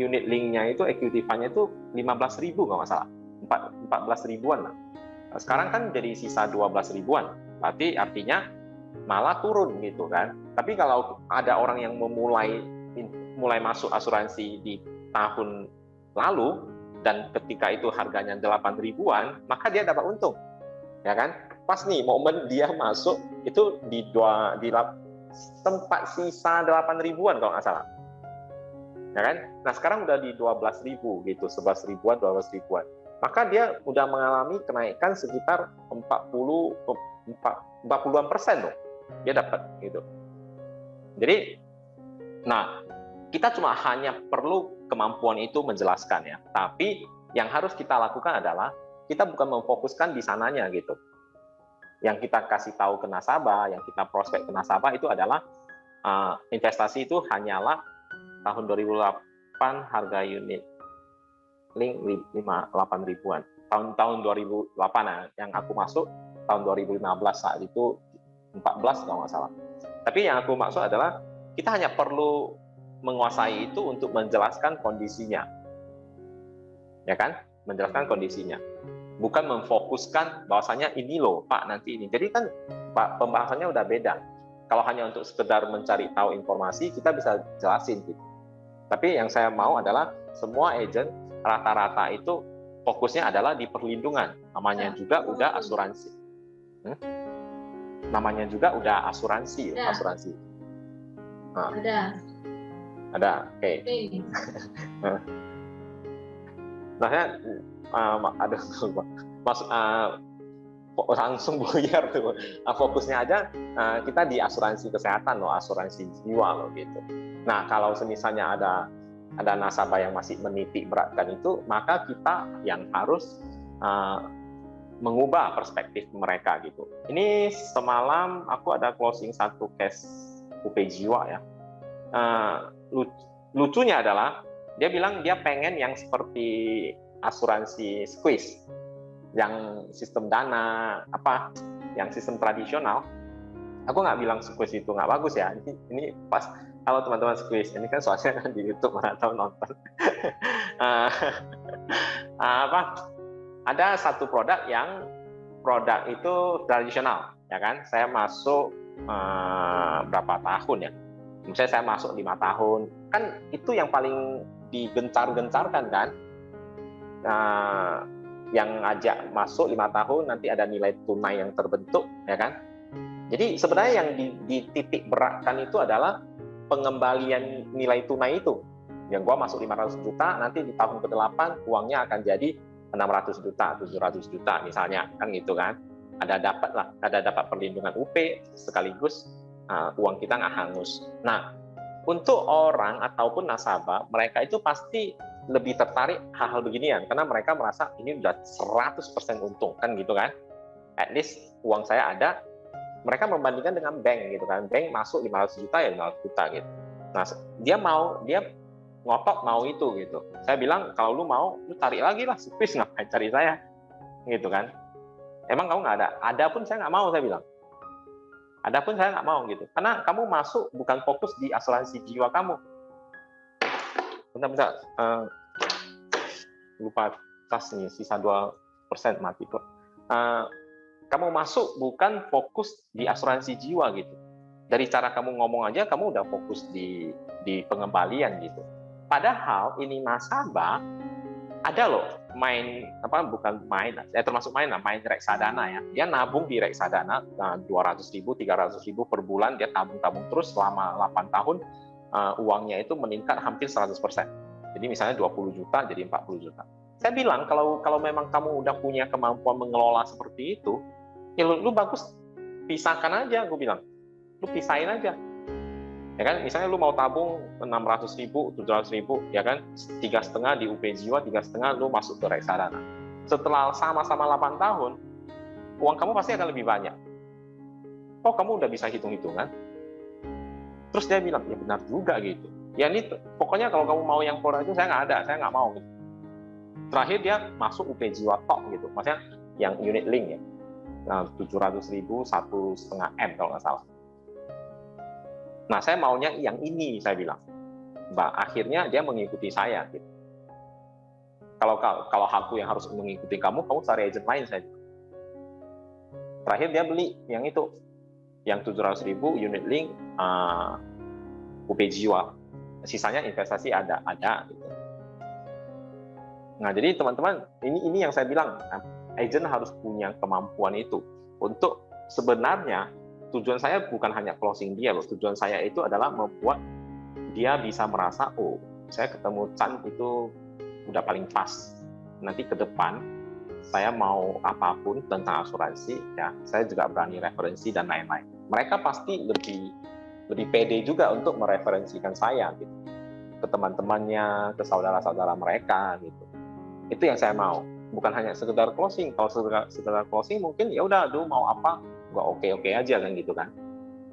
unit link-nya itu, equity fund-nya itu 15.000 kalau nggak salah, 14 ribuan lah. Sekarang kan jadi sisa 12 ribuan, berarti artinya malah turun gitu kan. Tapi kalau ada orang yang mulai masuk asuransi di tahun lalu dan ketika itu harganya 8 ribuan, maka dia dapat untung, ya kan? Pas nih momen dia masuk itu di sempat sisa 8 ribuan kalau nggak salah. Ya kan? Nah, sekarang udah di 12.000 gitu, 11 ribuan, 12 ribuan. Maka dia udah mengalami kenaikan sekitar 40-an% loh. Dia dapat gitu. Jadi, nah, kita cuma hanya perlu kemampuan itu menjelaskan ya. Tapi yang harus kita lakukan adalah kita bukan memfokuskan di sananya gitu. Yang kita kasih tahu ke nasabah, yang kita prospek ke nasabah itu adalah investasi itu hanyalah tahun 2008 harga unit link 8 ribuan. Tahun 2008 yang aku masuk tahun 2015 saat itu 14 kalau nggak salah. Tapi yang aku maksud adalah kita hanya perlu menguasai itu untuk menjelaskan kondisinya, ya kan? Menjelaskan kondisinya, bukan memfokuskan bahwasanya ini loh Pak nanti ini. Jadi kan pembahasannya udah beda. Kalau hanya untuk sekedar mencari tahu informasi, kita bisa jelasin gitu. Tapi yang saya mau adalah semua agent rata-rata itu fokusnya adalah di perlindungan. Namanya juga udah asuransi. Namanya juga udah asuransi. Asuransi. Nah. Ada. Oke. Nah, ada masuk langsung buyar tuh. Fokusnya aja kita di asuransi kesehatan loh, asuransi jiwa loh gitu. Nah, kalau misalnya ada nasabah yang masih menitik beratkan itu, maka kita yang harus mengubah perspektif mereka gitu. Ini semalam aku ada closing satu case UP Jiwa ya. Lucunya adalah dia bilang dia pengen yang seperti asuransi squeeze, yang sistem dana yang sistem tradisional. Aku nggak bilang squeeze itu nggak bagus ya. Ini pas kalau teman-teman squeeze ini kan soalnya kan di YouTube mana tahu nonton. Ada satu produk itu tradisional, ya kan? Saya masuk berapa tahun ya? Misalnya saya masuk 5 tahun, kan itu yang paling digencar-gencarkan kan? Yang ajak masuk 5 tahun nanti ada nilai tunai yang terbentuk, ya kan? Jadi sebenarnya yang dititik beratkan itu adalah pengembalian nilai tunai itu. Yang gua masuk 500 juta, nanti di tahun ke-8 uangnya akan jadi 600 juta, 700 juta misalnya, kan gitu kan. Ada dapat perlindungan UP sekaligus uang kita nggak hangus. Nah, untuk orang ataupun nasabah, mereka itu pasti lebih tertarik hal-hal beginian karena mereka merasa ini udah 100% untung, kan gitu kan. At least uang saya ada, mereka membandingkan dengan bank gitu kan. Bank masuk 500 juta ya 500 juta gitu. Nah, dia ngotot mau itu gitu. Saya bilang kalau lu mau, lu tarik lagi lah, sepis ngapain cari saya, gitu kan? Emang kamu nggak ada? Ada pun saya nggak mau, saya bilang. Ada pun saya nggak mau gitu, karena kamu masuk bukan fokus di asuransi jiwa kamu. Bentar, lupa tas nih, sisa 2% mati kok. Kamu masuk bukan fokus di asuransi jiwa gitu. Dari cara kamu ngomong aja, kamu udah fokus di pengembalian gitu. Padahal ini nasabah ada loh termasuk main reksadana ya. Dia nabung di reksadana 200.000, 300.000 per bulan, dia tabung terus selama 8 tahun, uangnya itu meningkat hampir 100%. Jadi misalnya 20 juta jadi 40 juta. Saya bilang kalau memang kamu udah punya kemampuan mengelola seperti itu, ya lu bagus pisahkan aja, gue bilang. Lu pisahin aja. Ya kan, misalnya lu mau tabung 600.000, 700.000, ya kan, 3,5 di UP Jiwa, 3,5 lu masuk ke reksadana. Setelah sama-sama 8 tahun, uang kamu pasti akan lebih banyak. Oh, kamu udah bisa hitung-hitungan. Terus dia bilang, ya benar juga gitu. Ya ini, pokoknya kalau kamu mau yang produk itu saya nggak mau gitu. Terakhir dia masuk UP Jiwa Top gitu, maksudnya yang unit link ya. Nah, 700.000, 1,5 M kalau nggak salah. Nah, saya maunya yang ini, saya bilang. Akhirnya dia mengikuti saya. Gitu. Kalau aku yang harus mengikuti kamu cari agent lain, saya bilang. Terakhir dia beli yang itu, yang 700.000 unit link UP Jiwa. Sisanya investasi ada gitu. Nah, jadi teman-teman, ini yang saya bilang, agent harus punya kemampuan itu untuk sebenarnya. Tujuan saya bukan hanya closing dia loh. Tujuan saya itu adalah membuat dia bisa merasa, oh, saya ketemu Chan itu udah paling pas. Nanti ke depan saya mau apapun tentang asuransi, ya saya juga berani referensi dan lain-lain. Mereka pasti lebih pede juga untuk mereferensikan saya gitu, ke teman-temannya, ke saudara-saudara mereka gitu. Itu yang saya mau. Bukan hanya sekedar closing. Kalau sekedar closing mungkin ya udah, aduh mau apa? Gak oke aja kan gitu kan,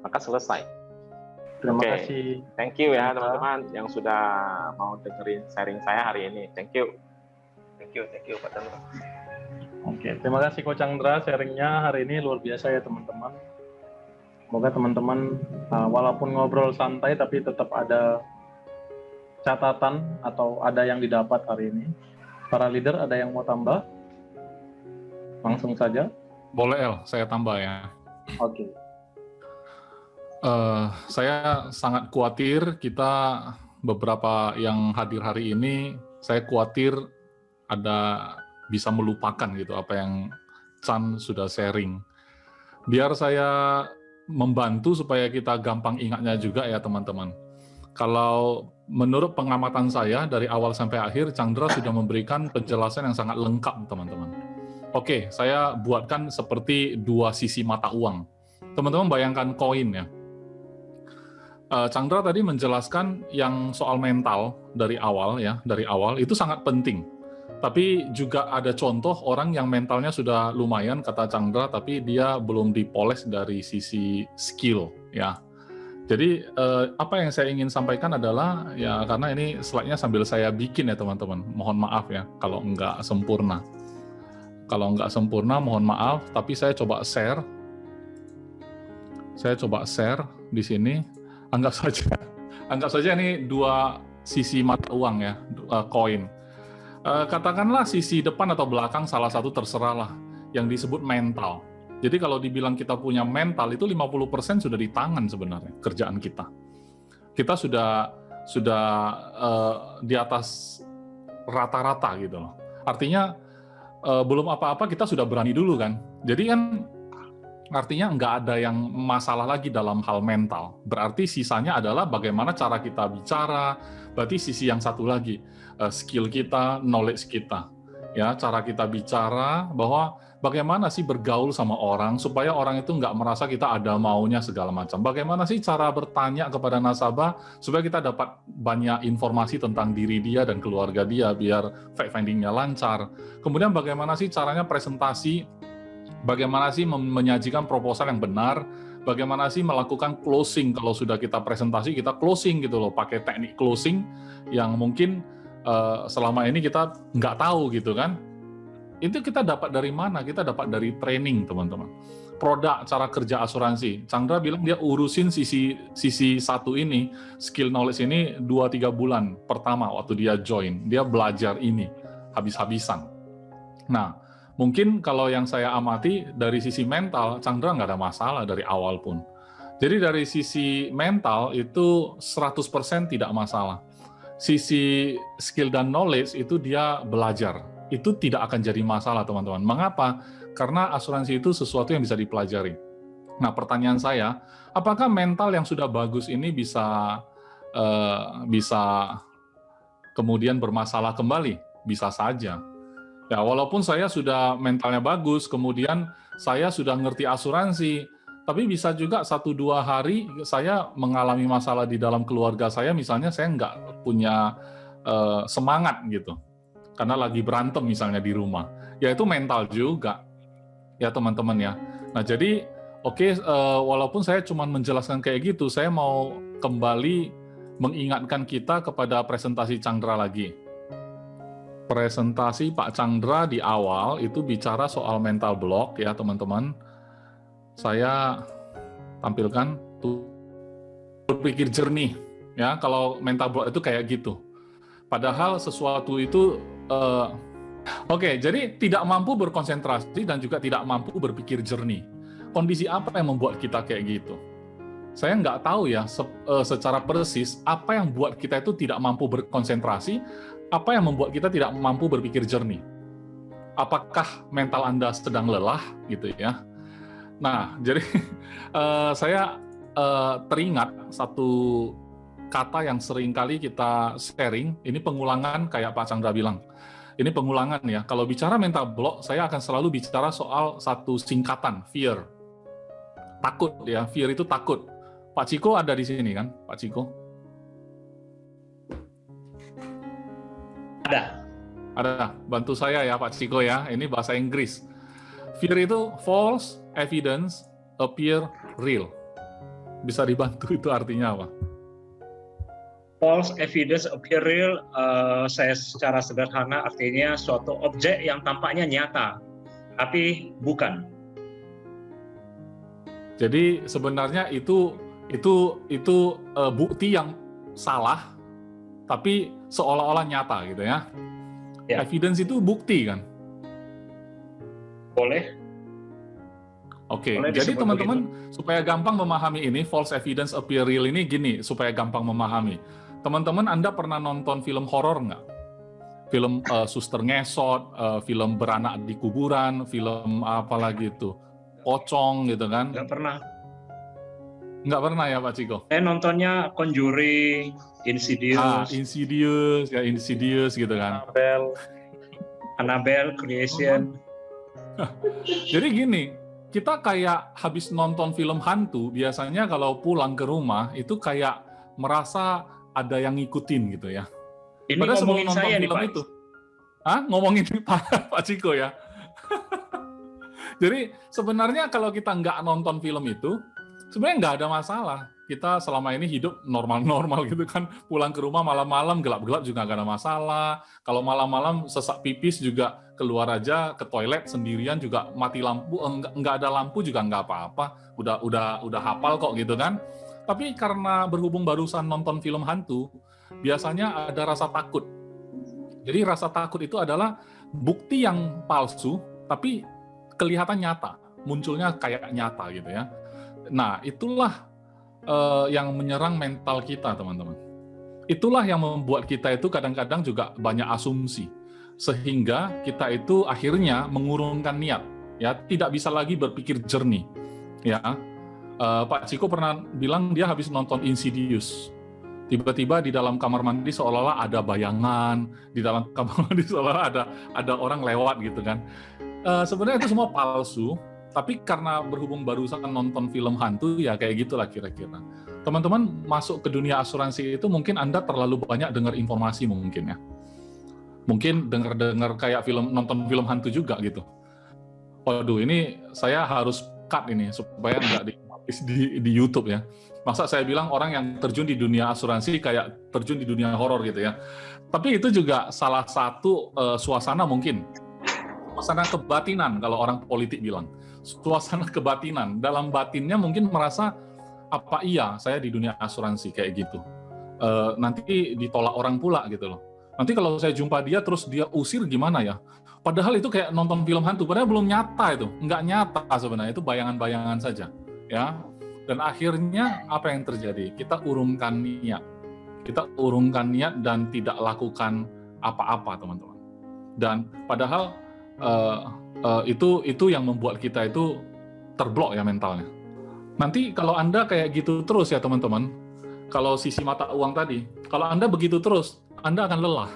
maka selesai. Terima kasih. Thank you ya teman-teman yang sudah mau dengerin sharing saya hari ini. Thank you. Thank you Pak Chandra. Oke, terima kasih Coach Chandra sharingnya hari ini luar biasa ya teman-teman. Semoga teman-teman walaupun ngobrol santai tapi tetap ada catatan atau ada yang didapat hari ini. Para leader ada yang mau tambah? Langsung saja. Boleh El, saya tambah ya. Oke. Saya sangat khawatir kita beberapa yang hadir hari ini, saya khawatir ada bisa melupakan gitu apa yang Chan sudah sharing. Biar saya membantu supaya kita gampang ingatnya juga ya teman-teman. Kalau menurut pengamatan saya dari awal sampai akhir, Chandra sudah memberikan penjelasan yang sangat lengkap teman-teman. Oke, saya buatkan seperti dua sisi mata uang. Teman-teman bayangkan koin ya. Chandra tadi menjelaskan yang soal mental dari awal itu sangat penting. Tapi juga ada contoh orang yang mentalnya sudah lumayan kata Chandra, tapi dia belum dipoles dari sisi skill ya. Jadi apa yang saya ingin sampaikan adalah ya karena ini slide-nya sambil saya bikin ya teman-teman. Mohon maaf ya kalau nggak sempurna. Kalau nggak sempurna mohon maaf, tapi saya coba share. Saya coba share di sini. Anggap saja ini dua sisi mata uang ya, koin. Katakanlah sisi depan atau belakang salah satu terserahlah yang disebut mental. Jadi kalau dibilang kita punya mental itu 50% sudah di tangan sebenarnya kerjaan kita. Kita sudah di atas rata-rata gitu loh. Artinya belum apa-apa kita sudah berani dulu kan. Jadi kan artinya nggak ada yang masalah lagi dalam hal mental. Berarti sisanya adalah bagaimana cara kita bicara. Berarti sisi yang satu lagi, skill kita, knowledge kita. Ya, cara kita bicara bahwa bagaimana sih bergaul sama orang supaya orang itu nggak merasa kita ada maunya segala macam. Bagaimana sih cara bertanya kepada nasabah supaya kita dapat banyak informasi tentang diri dia dan keluarga dia biar fact finding-nya lancar. Kemudian bagaimana sih caranya presentasi, bagaimana sih menyajikan proposal yang benar, bagaimana sih melakukan closing kalau sudah kita presentasi, kita closing gitu loh, pakai teknik closing yang mungkin selama ini kita nggak tahu gitu kan. Itu kita dapat dari mana? Kita dapat dari training teman-teman. Produk, cara kerja asuransi. Chandra bilang dia urusin sisi satu ini, skill knowledge ini 2-3 bulan pertama waktu dia join. Dia belajar ini habis-habisan. Nah, mungkin kalau yang saya amati dari sisi mental, Chandra nggak ada masalah dari awal pun. Jadi dari sisi mental itu 100% tidak masalah. Sisi skill dan knowledge itu dia belajar. Itu tidak akan jadi masalah teman-teman. Mengapa? Karena asuransi itu sesuatu yang bisa dipelajari. Nah pertanyaan saya, apakah mental yang sudah bagus ini bisa kemudian bermasalah kembali? Bisa saja. Ya, walaupun saya sudah mentalnya bagus, kemudian saya sudah ngerti asuransi, tapi bisa juga 1-2 hari saya mengalami masalah di dalam keluarga saya, misalnya saya nggak punya semangat gitu, karena lagi berantem misalnya di rumah. Ya itu mental juga, ya teman-teman ya. Nah jadi, oke, walaupun saya cuma menjelaskan kayak gitu, saya mau kembali mengingatkan kita kepada presentasi Chandra lagi. Presentasi Pak Chandra di awal itu bicara soal mental block ya teman-teman. Saya tampilkan tuh berpikir jernih ya, kalau mental block itu kayak gitu. Padahal sesuatu itu oke, jadi tidak mampu berkonsentrasi dan juga tidak mampu berpikir jernih. Kondisi apa yang membuat kita kayak gitu? Saya nggak tahu ya secara persis apa yang buat kita itu tidak mampu berkonsentrasi, apa yang membuat kita tidak mampu berpikir jernih. Apakah mental Anda sedang lelah gitu ya? Nah, jadi saya teringat satu kata yang sering kali kita sharing, ini pengulangan kayak Pak Chandra bilang. Ini pengulangan ya, kalau bicara mental block, saya akan selalu bicara soal satu singkatan, fear. Takut ya, fear itu takut. Pak Ciko ada di sini kan, Pak Ciko? Ada, bantu saya ya Pak Ciko ya, ini bahasa Inggris. Fear itu false evidence appear real. Bisa dibantu itu artinya apa? false evidence appear real, saya secara sederhana artinya suatu objek yang tampaknya nyata, tapi bukan. Jadi sebenarnya itu bukti yang salah, tapi seolah-olah nyata gitu ya. Evidence itu bukti kan? Boleh. Oke, jadi teman-teman supaya gampang memahami ini, false evidence appear real ini gini, supaya gampang memahami. Teman-teman Anda pernah nonton film horor nggak? Film suster ngesot, film beranak di kuburan, film apa lagi itu? Pocong gitu kan? Nggak pernah. Nggak pernah ya Pak Ciko? Saya nontonnya Conjuring, Insidious. Insidious gitu kan? Annabelle, Creation. Jadi gini, kita kayak habis nonton film hantu, biasanya kalau pulang ke rumah itu kayak merasa ada yang ngikutin gitu ya. Ini padahal sebelum ngomongin nonton saya film nih, Pak. itu. Ngomongin Pak Ciko ya. Jadi sebenarnya kalau kita nggak nonton film itu, sebenarnya nggak ada masalah. Kita selama ini hidup normal-normal gitu kan. Pulang ke rumah malam-malam, gelap-gelap juga nggak ada masalah. Kalau malam-malam sesak pipis juga keluar aja ke toilet sendirian juga mati lampu, nggak ada lampu juga nggak apa-apa. Udah hafal kok gitu kan. Tapi karena berhubung barusan nonton film hantu, biasanya ada rasa takut. Jadi rasa takut itu adalah bukti yang palsu, tapi kelihatan nyata, munculnya kayak nyata gitu ya. Nah, itulah yang menyerang mental kita, teman-teman. Itulah yang membuat kita itu kadang-kadang juga banyak asumsi, sehingga kita itu akhirnya mengurungkan niat, ya, tidak bisa lagi berpikir jernih, ya. Pak Ciko pernah bilang dia habis nonton Insidious. Tiba-tiba di dalam kamar mandi seolah-olah ada bayangan, di dalam kamar mandi seolah-olah ada orang lewat gitu kan. Sebenarnya itu semua palsu, tapi karena berhubung barusan nonton film hantu, ya kayak gitulah kira-kira. Teman-teman masuk ke dunia asuransi itu mungkin Anda terlalu banyak dengar informasi mungkin ya. Mungkin dengar kayak nonton film hantu juga gitu. Waduh, ini saya harus cut ini supaya nggak di YouTube ya. Masa saya bilang orang yang terjun di dunia asuransi kayak terjun di dunia horor gitu ya. Tapi itu juga salah satu suasana mungkin. Suasana kebatinan kalau orang politik bilang. Suasana kebatinan. Dalam batinnya mungkin merasa, apa iya saya di dunia asuransi kayak gitu. Nanti ditolak orang pula gitu loh. Nanti kalau saya jumpa dia terus dia usir gimana ya? Padahal itu kayak nonton film hantu. Padahal belum nyata itu. Nggak nyata sebenarnya. Itu bayangan-bayangan saja. Ya, dan akhirnya apa yang terjadi? Kita urungkan niat, dan tidak lakukan apa-apa, teman-teman. Dan padahal itu yang membuat kita itu terblok ya mentalnya. Nanti kalau Anda kayak gitu terus ya teman-teman, kalau sisi mata uang tadi, kalau Anda begitu terus, Anda akan lelah.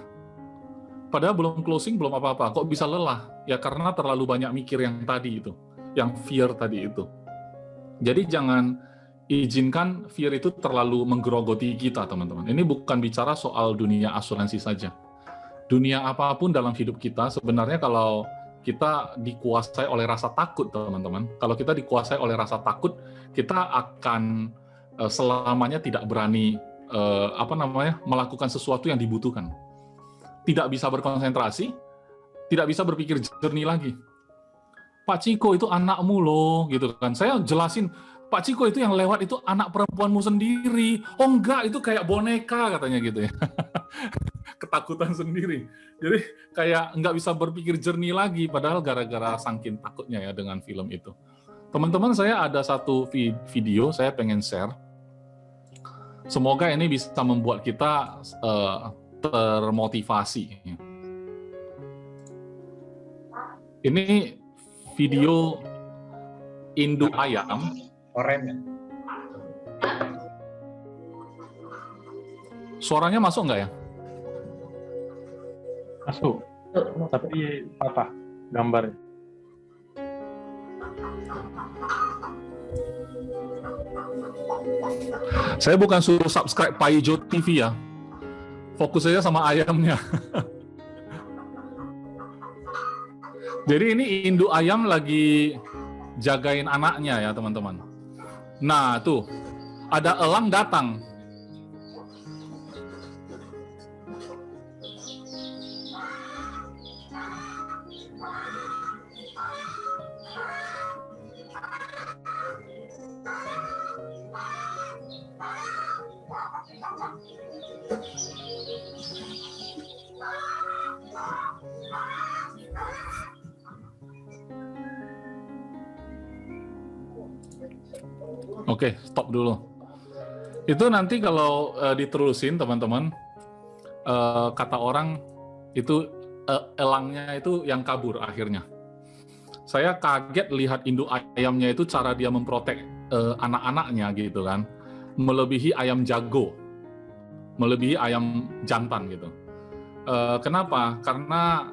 Padahal belum closing, belum apa-apa, kok bisa lelah? Ya karena terlalu banyak mikir yang tadi itu, yang fear tadi itu. Jadi jangan izinkan fear itu terlalu menggerogoti kita, teman-teman. Ini bukan bicara soal dunia asuransi saja. Dunia apapun dalam hidup kita, sebenarnya kalau kita dikuasai oleh rasa takut, teman-teman. Kalau kita dikuasai oleh rasa takut, kita akan selamanya tidak berani melakukan sesuatu yang dibutuhkan. Tidak bisa berkonsentrasi, tidak bisa berpikir jernih lagi. Pak Ciko itu anakmu loh, gitu kan. Saya jelasin, Pak Ciko itu yang lewat itu anak perempuanmu sendiri. Oh enggak, itu kayak boneka katanya gitu ya. Ketakutan sendiri. Jadi kayak nggak bisa berpikir jernih lagi, padahal gara-gara saking takutnya ya dengan film itu. Teman-teman, saya ada satu video saya pengen share. Semoga ini bisa membuat kita termotivasi. Ini video induk ayam. Oranye. Suaranya masuk nggak ya? Masuk. Tapi apa gambarnya? Saya bukan suruh subscribe Paijo TV ya. Fokus saja sama ayamnya. Jadi ini induk ayam lagi jagain anaknya ya teman-teman. Nah tuh, ada elang datang. Oke, stop dulu. Itu nanti kalau diterusin teman-teman, kata orang itu elangnya itu yang kabur akhirnya. Saya kaget lihat induk ayamnya itu cara dia memprotek anak-anaknya gitu kan, melebihi ayam jago, melebihi ayam jantan gitu. Kenapa? Karena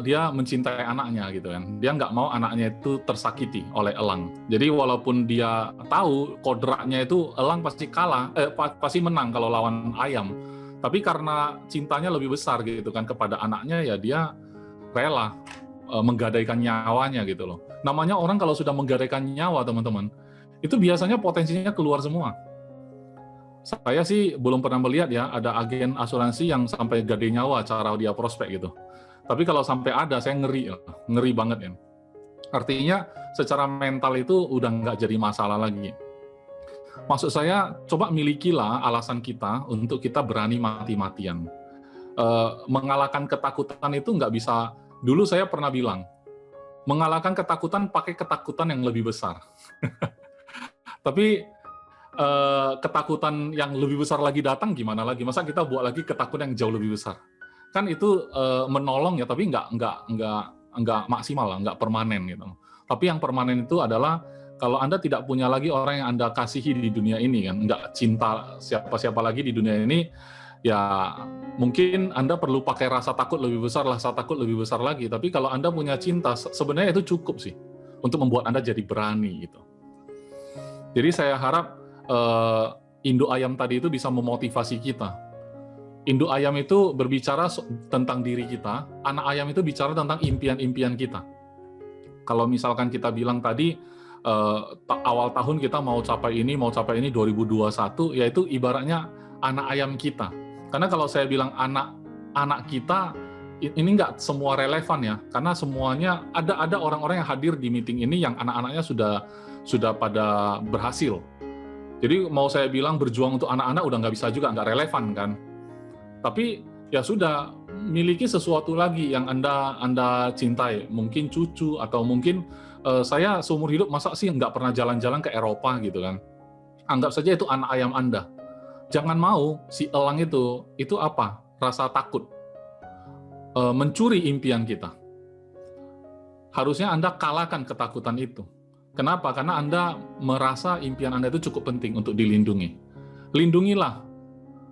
dia mencintai anaknya gitu kan. Dia nggak mau anaknya itu tersakiti oleh elang. Jadi walaupun dia tahu kodratnya itu elang pasti kalah, pasti menang kalau lawan ayam. Tapi karena cintanya lebih besar gitu kan kepada anaknya, ya dia rela menggadaikan nyawanya gitu loh. Namanya orang kalau sudah menggadaikan nyawa teman-teman, itu biasanya potensinya keluar semua. Saya sih belum pernah melihat ya ada agen asuransi yang sampai gadai nyawa cara dia prospek gitu. Tapi kalau sampai ada, saya ngeri banget ya. Artinya secara mental itu udah nggak jadi masalah lagi. Maksud saya, coba milikilah alasan kita untuk kita berani mati-matian. Mengalahkan ketakutan itu nggak bisa. Dulu saya pernah bilang, mengalahkan ketakutan pakai ketakutan yang lebih besar. Tapi ketakutan yang lebih besar lagi datang gimana lagi? Masa kita buat lagi ketakutan yang jauh lebih besar? Kan itu menolong ya, tapi nggak maksimal lah, nggak permanen gitu. Tapi yang permanen itu adalah kalau Anda tidak punya lagi orang yang Anda kasihi di dunia ini kan, nggak cinta siapa-siapa lagi di dunia ini, ya mungkin Anda perlu pakai rasa takut lebih besar, rasa takut lebih besar lagi. Tapi kalau Anda punya cinta, sebenarnya itu cukup sih untuk membuat Anda jadi berani gitu. Jadi saya harap induk ayam tadi itu bisa memotivasi kita. Induk ayam itu berbicara tentang diri kita, anak ayam itu bicara tentang impian-impian kita. Kalau misalkan kita bilang tadi, awal tahun kita mau capai ini 2021, yaitu ibaratnya anak ayam kita. Karena kalau saya bilang anak kita, ini nggak semua relevan ya, karena semuanya ada orang-orang yang hadir di meeting ini yang anak-anaknya sudah pada berhasil. Jadi mau saya bilang berjuang untuk anak-anak udah nggak bisa juga, nggak relevan kan. Tapi ya sudah, miliki sesuatu lagi yang Anda cintai, mungkin cucu atau mungkin saya seumur hidup masa sih nggak pernah jalan-jalan ke Eropa gitu kan. Anggap saja itu anak ayam Anda. Jangan mau si elang itu apa? Rasa takut. Mencuri impian kita. Harusnya Anda kalahkan ketakutan itu. Kenapa? Karena Anda merasa impian Anda itu cukup penting untuk dilindungi. Lindungilah.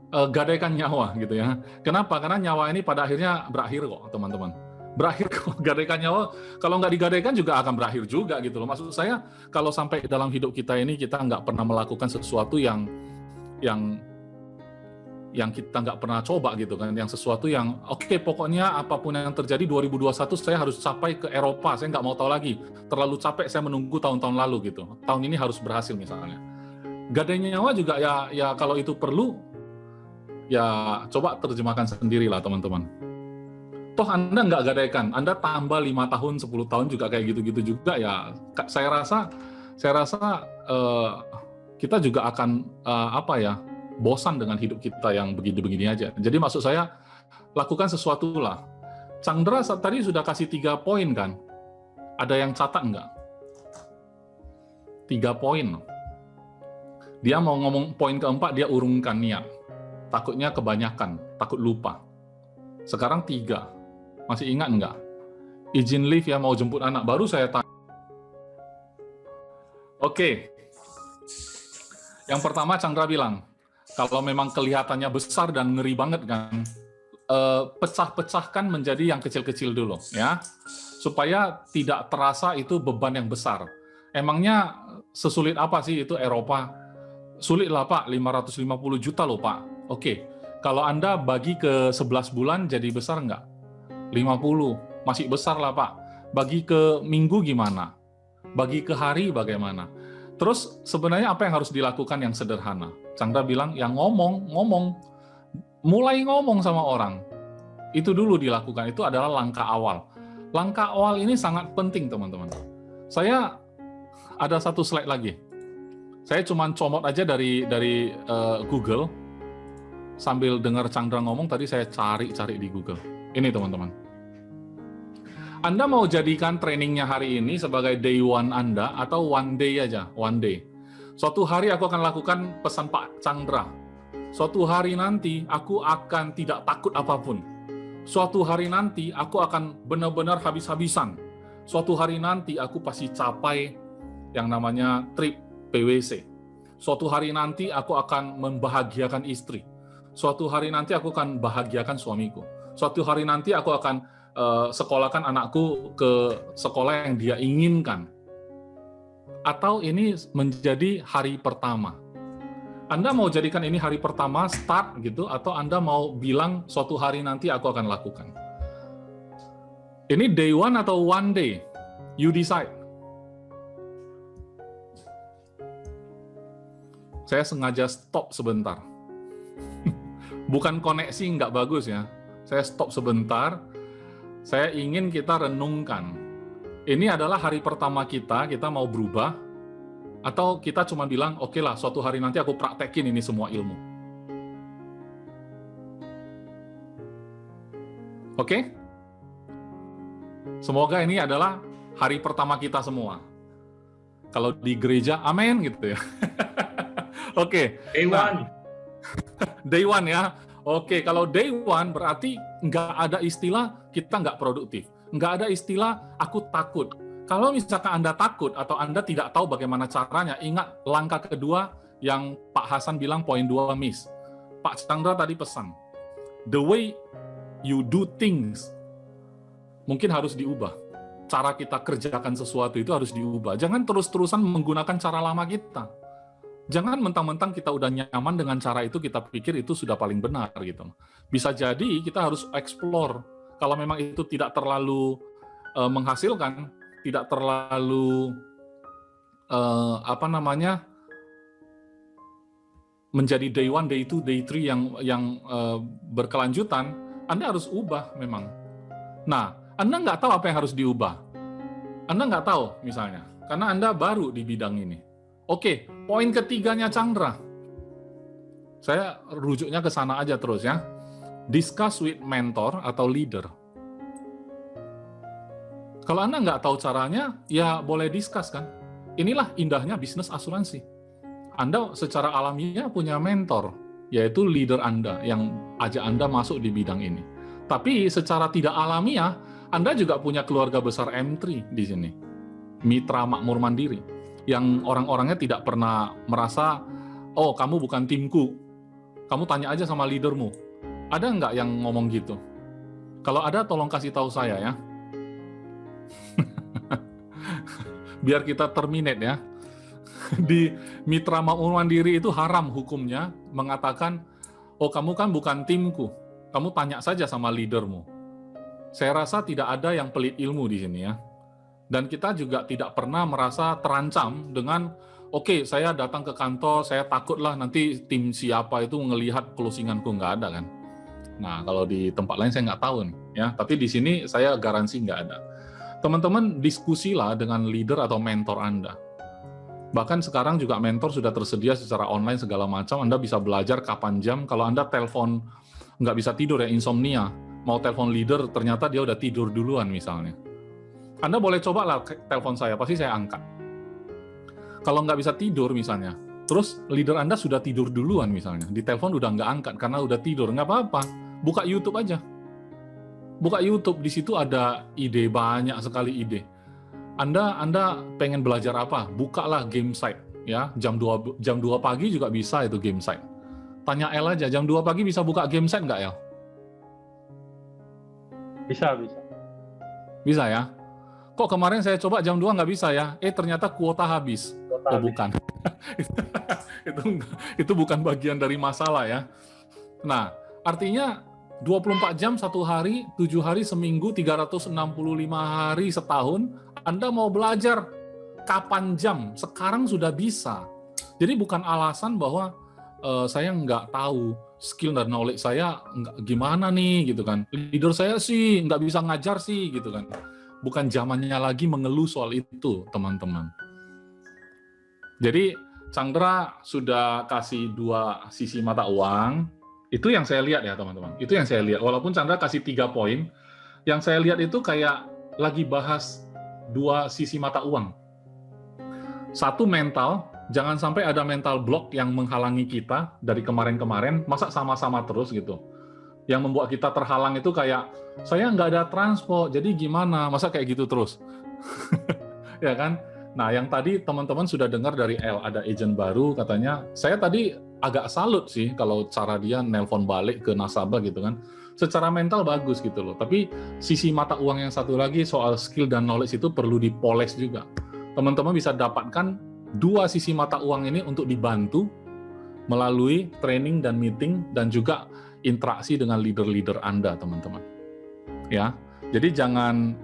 Gadaikan nyawa gitu ya. Kenapa? Karena nyawa ini pada akhirnya berakhir kok teman-teman. Berakhir kok. Gadaikan nyawa kalau nggak digadaikan juga akan berakhir juga gitu loh. Maksud saya kalau sampai dalam hidup kita ini kita nggak pernah melakukan sesuatu yang kita nggak pernah coba gitu kan. Yang sesuatu yang oke, pokoknya apapun yang terjadi 2021 saya harus capai ke Eropa. Saya nggak mau tahu lagi. Terlalu capek saya menunggu tahun-tahun lalu gitu. Tahun ini harus berhasil misalnya. Gadainya nyawa juga ya kalau itu perlu. Ya, coba terjemahkan sendirilah teman-teman. Toh Anda nggak gadaikan, Anda tambah 5 tahun, 10 tahun juga kayak gitu-gitu juga ya. Saya rasa kita juga akan bosan dengan hidup kita yang begini-begini aja. Jadi maksud saya, lakukan sesuatu lah. Chandra tadi sudah kasih 3 poin kan? Ada yang catat nggak? 3 poin. Dia mau ngomong poin keempat, dia urungkan niat. Takutnya kebanyakan, takut lupa. Sekarang 3. Masih ingat nggak? Izin lift ya, mau jemput anak. Baru saya tanya. Oke. Yang pertama Chandra bilang, kalau memang kelihatannya besar dan ngeri banget kan, pecah-pecahkan menjadi yang kecil-kecil dulu ya. Supaya tidak terasa itu beban yang besar. Emangnya sesulit apa sih itu Eropa? Sulit lah Pak, 550 juta loh Pak. Oke, kalau Anda bagi ke 11 bulan jadi besar nggak? 50, masih besar lah Pak. Bagi ke minggu gimana? Bagi ke hari bagaimana? Terus sebenarnya apa yang harus dilakukan yang sederhana? Chandra bilang, yang ngomong. Mulai ngomong sama orang. Itu dulu dilakukan, itu adalah langkah awal. Langkah awal ini sangat penting teman-teman. Saya ada satu slide lagi. Saya cuma comot aja dari Google. Sambil dengar Chandra ngomong, tadi saya cari di Google. Ini teman-teman. Anda mau jadikan trainingnya hari ini sebagai day one Anda, atau one day aja, one day. Suatu hari aku akan lakukan pesan Pak Chandra. Suatu hari nanti aku akan tidak takut apapun. Suatu hari nanti aku akan benar-benar habis-habisan. Suatu hari nanti aku pasti capai yang namanya trip PWC. Suatu hari nanti aku akan membahagiakan istri. Suatu hari nanti aku akan bahagiakan suamiku. Suatu hari nanti aku akan sekolahkan anakku ke sekolah yang dia inginkan. Atau ini menjadi hari pertama. Anda mau jadikan ini hari pertama, start gitu, atau Anda mau bilang suatu hari nanti aku akan lakukan. Ini day one atau one day? You decide. Saya sengaja stop sebentar. Bukan koneksi nggak bagus ya. Saya stop sebentar. Saya ingin kita renungkan. Ini adalah hari pertama kita mau berubah. Atau kita cuma bilang, oke lah, suatu hari nanti aku praktekin ini semua ilmu. Oke? Semoga ini adalah hari pertama kita semua. Kalau di gereja, amin gitu ya. Oke. Day one. Day one ya. Oke, kalau day one berarti nggak ada istilah kita nggak produktif. Nggak ada istilah aku takut. Kalau misalkan Anda takut atau Anda tidak tahu bagaimana caranya, ingat langkah kedua yang Pak Hasan bilang poin 2 miss. Pak Chandra tadi pesan, the way you do things mungkin harus diubah. Cara kita kerjakan sesuatu itu harus diubah. Jangan terus-terusan menggunakan cara lama kita. Jangan mentang-mentang kita udah nyaman dengan cara itu, kita pikir itu sudah paling benar gitu. Bisa jadi kita harus explore. Kalau memang itu tidak terlalu menghasilkan, tidak terlalu menjadi day one, day two, day three yang berkelanjutan, Anda harus ubah memang. Nah, Anda nggak tahu apa yang harus diubah. Anda nggak tahu misalnya, karena Anda baru di bidang ini. Oke, poin ketiganya Chandra. Saya rujuknya ke sana aja terus ya. Discuss with mentor atau leader. Kalau Anda nggak tahu caranya, ya boleh discuss kan. Inilah indahnya bisnis asuransi. Anda secara alamiah punya mentor, yaitu leader Anda yang ajak Anda masuk di bidang ini. Tapi secara tidak alamiah, Anda juga punya keluarga besar M3 di sini. Mitra makmur mandiri. Yang orang-orangnya tidak pernah merasa, oh kamu bukan timku. Kamu tanya aja sama leadermu. Ada nggak yang ngomong gitu? Kalau ada, tolong kasih tahu saya ya. Biar kita terminate ya. Di mitra makmur mandiri itu haram hukumnya mengatakan, oh kamu kan bukan timku. Kamu tanya saja sama leadermu. Saya rasa tidak ada yang pelit ilmu di sini ya. Dan kita juga tidak pernah merasa terancam dengan, oke, saya datang ke kantor, saya takutlah nanti tim siapa itu ngelihat closinganku, nggak ada kan. Nah, kalau di tempat lain saya nggak tahu nih, ya. Tapi di sini saya garansi nggak ada. Teman-teman, diskusilah dengan leader atau mentor Anda. Bahkan sekarang juga mentor sudah tersedia secara online segala macam. Anda bisa belajar kapan jam. Kalau Anda telepon nggak bisa tidur ya, insomnia, mau telepon leader ternyata dia udah tidur duluan misalnya. Anda boleh coba lah telepon saya, pasti saya angkat. Kalau nggak bisa tidur misalnya, terus leader Anda sudah tidur duluan misalnya, di telepon udah nggak angkat karena udah tidur, nggak apa-apa, buka YouTube aja. Buka YouTube, di situ ada ide, banyak sekali ide. Anda pengen belajar apa? Bukalah game site, ya. Jam 2 pagi juga bisa itu game site. Tanya El aja, jam 2 pagi bisa buka game site nggak El? Bisa. Bisa ya? Kok kemarin saya coba jam 2 nggak bisa ya? Ternyata kuota habis. Bukan. itu bukan bagian dari masalah ya. Nah, artinya 24 jam satu hari, 7 hari seminggu, 365 hari setahun, Anda mau belajar kapan jam? Sekarang sudah bisa. Jadi bukan alasan bahwa saya nggak tahu skill dan knowledge saya gimana nih gitu kan. Leader saya sih nggak bisa ngajar sih gitu kan. Bukan zamannya lagi mengeluh soal itu, teman-teman. Jadi Chandra sudah kasih 2 sisi mata uang. Itu yang saya lihat ya, teman-teman. Itu yang saya lihat. Walaupun Chandra kasih 3 poin, yang saya lihat itu kayak lagi bahas 2 sisi mata uang. Satu mental, Jangan sampai ada mental block yang menghalangi kita dari kemarin-kemarin, masa sama-sama terus gitu. Yang membuat kita terhalang itu kayak, saya nggak ada transport, jadi gimana? Masa kayak gitu terus? Ya kan? Nah, yang tadi teman-teman sudah dengar dari El, ada agent baru katanya, saya tadi agak salut sih kalau cara dia nelpon balik ke nasabah gitu kan. Secara mental bagus gitu loh. Tapi sisi mata uang yang satu lagi soal skill dan knowledge itu perlu dipoles juga. Teman-teman bisa dapatkan dua sisi mata uang ini untuk dibantu melalui training dan meeting dan juga interaksi dengan leader-leader Anda, teman-teman. Ya, jadi jangan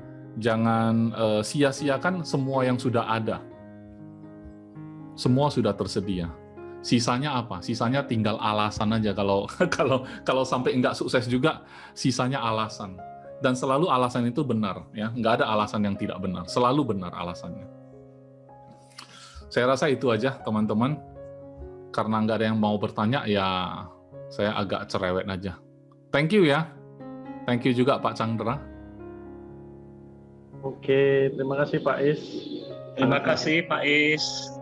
sia-siakan semua yang sudah ada. Semua sudah tersedia. Sisanya apa? Sisanya tinggal alasan aja. Kalau sampai nggak sukses juga, sisanya alasan. Dan selalu alasan itu benar, ya. Nggak ada alasan yang tidak benar. Selalu benar alasannya. Saya rasa itu aja, teman-teman. Karena nggak ada yang mau bertanya, ya saya agak cerewet aja. Thank you ya. Thank you juga Pak Chandra. Oke, terima kasih Pak Is. Terima kasih Pak Is.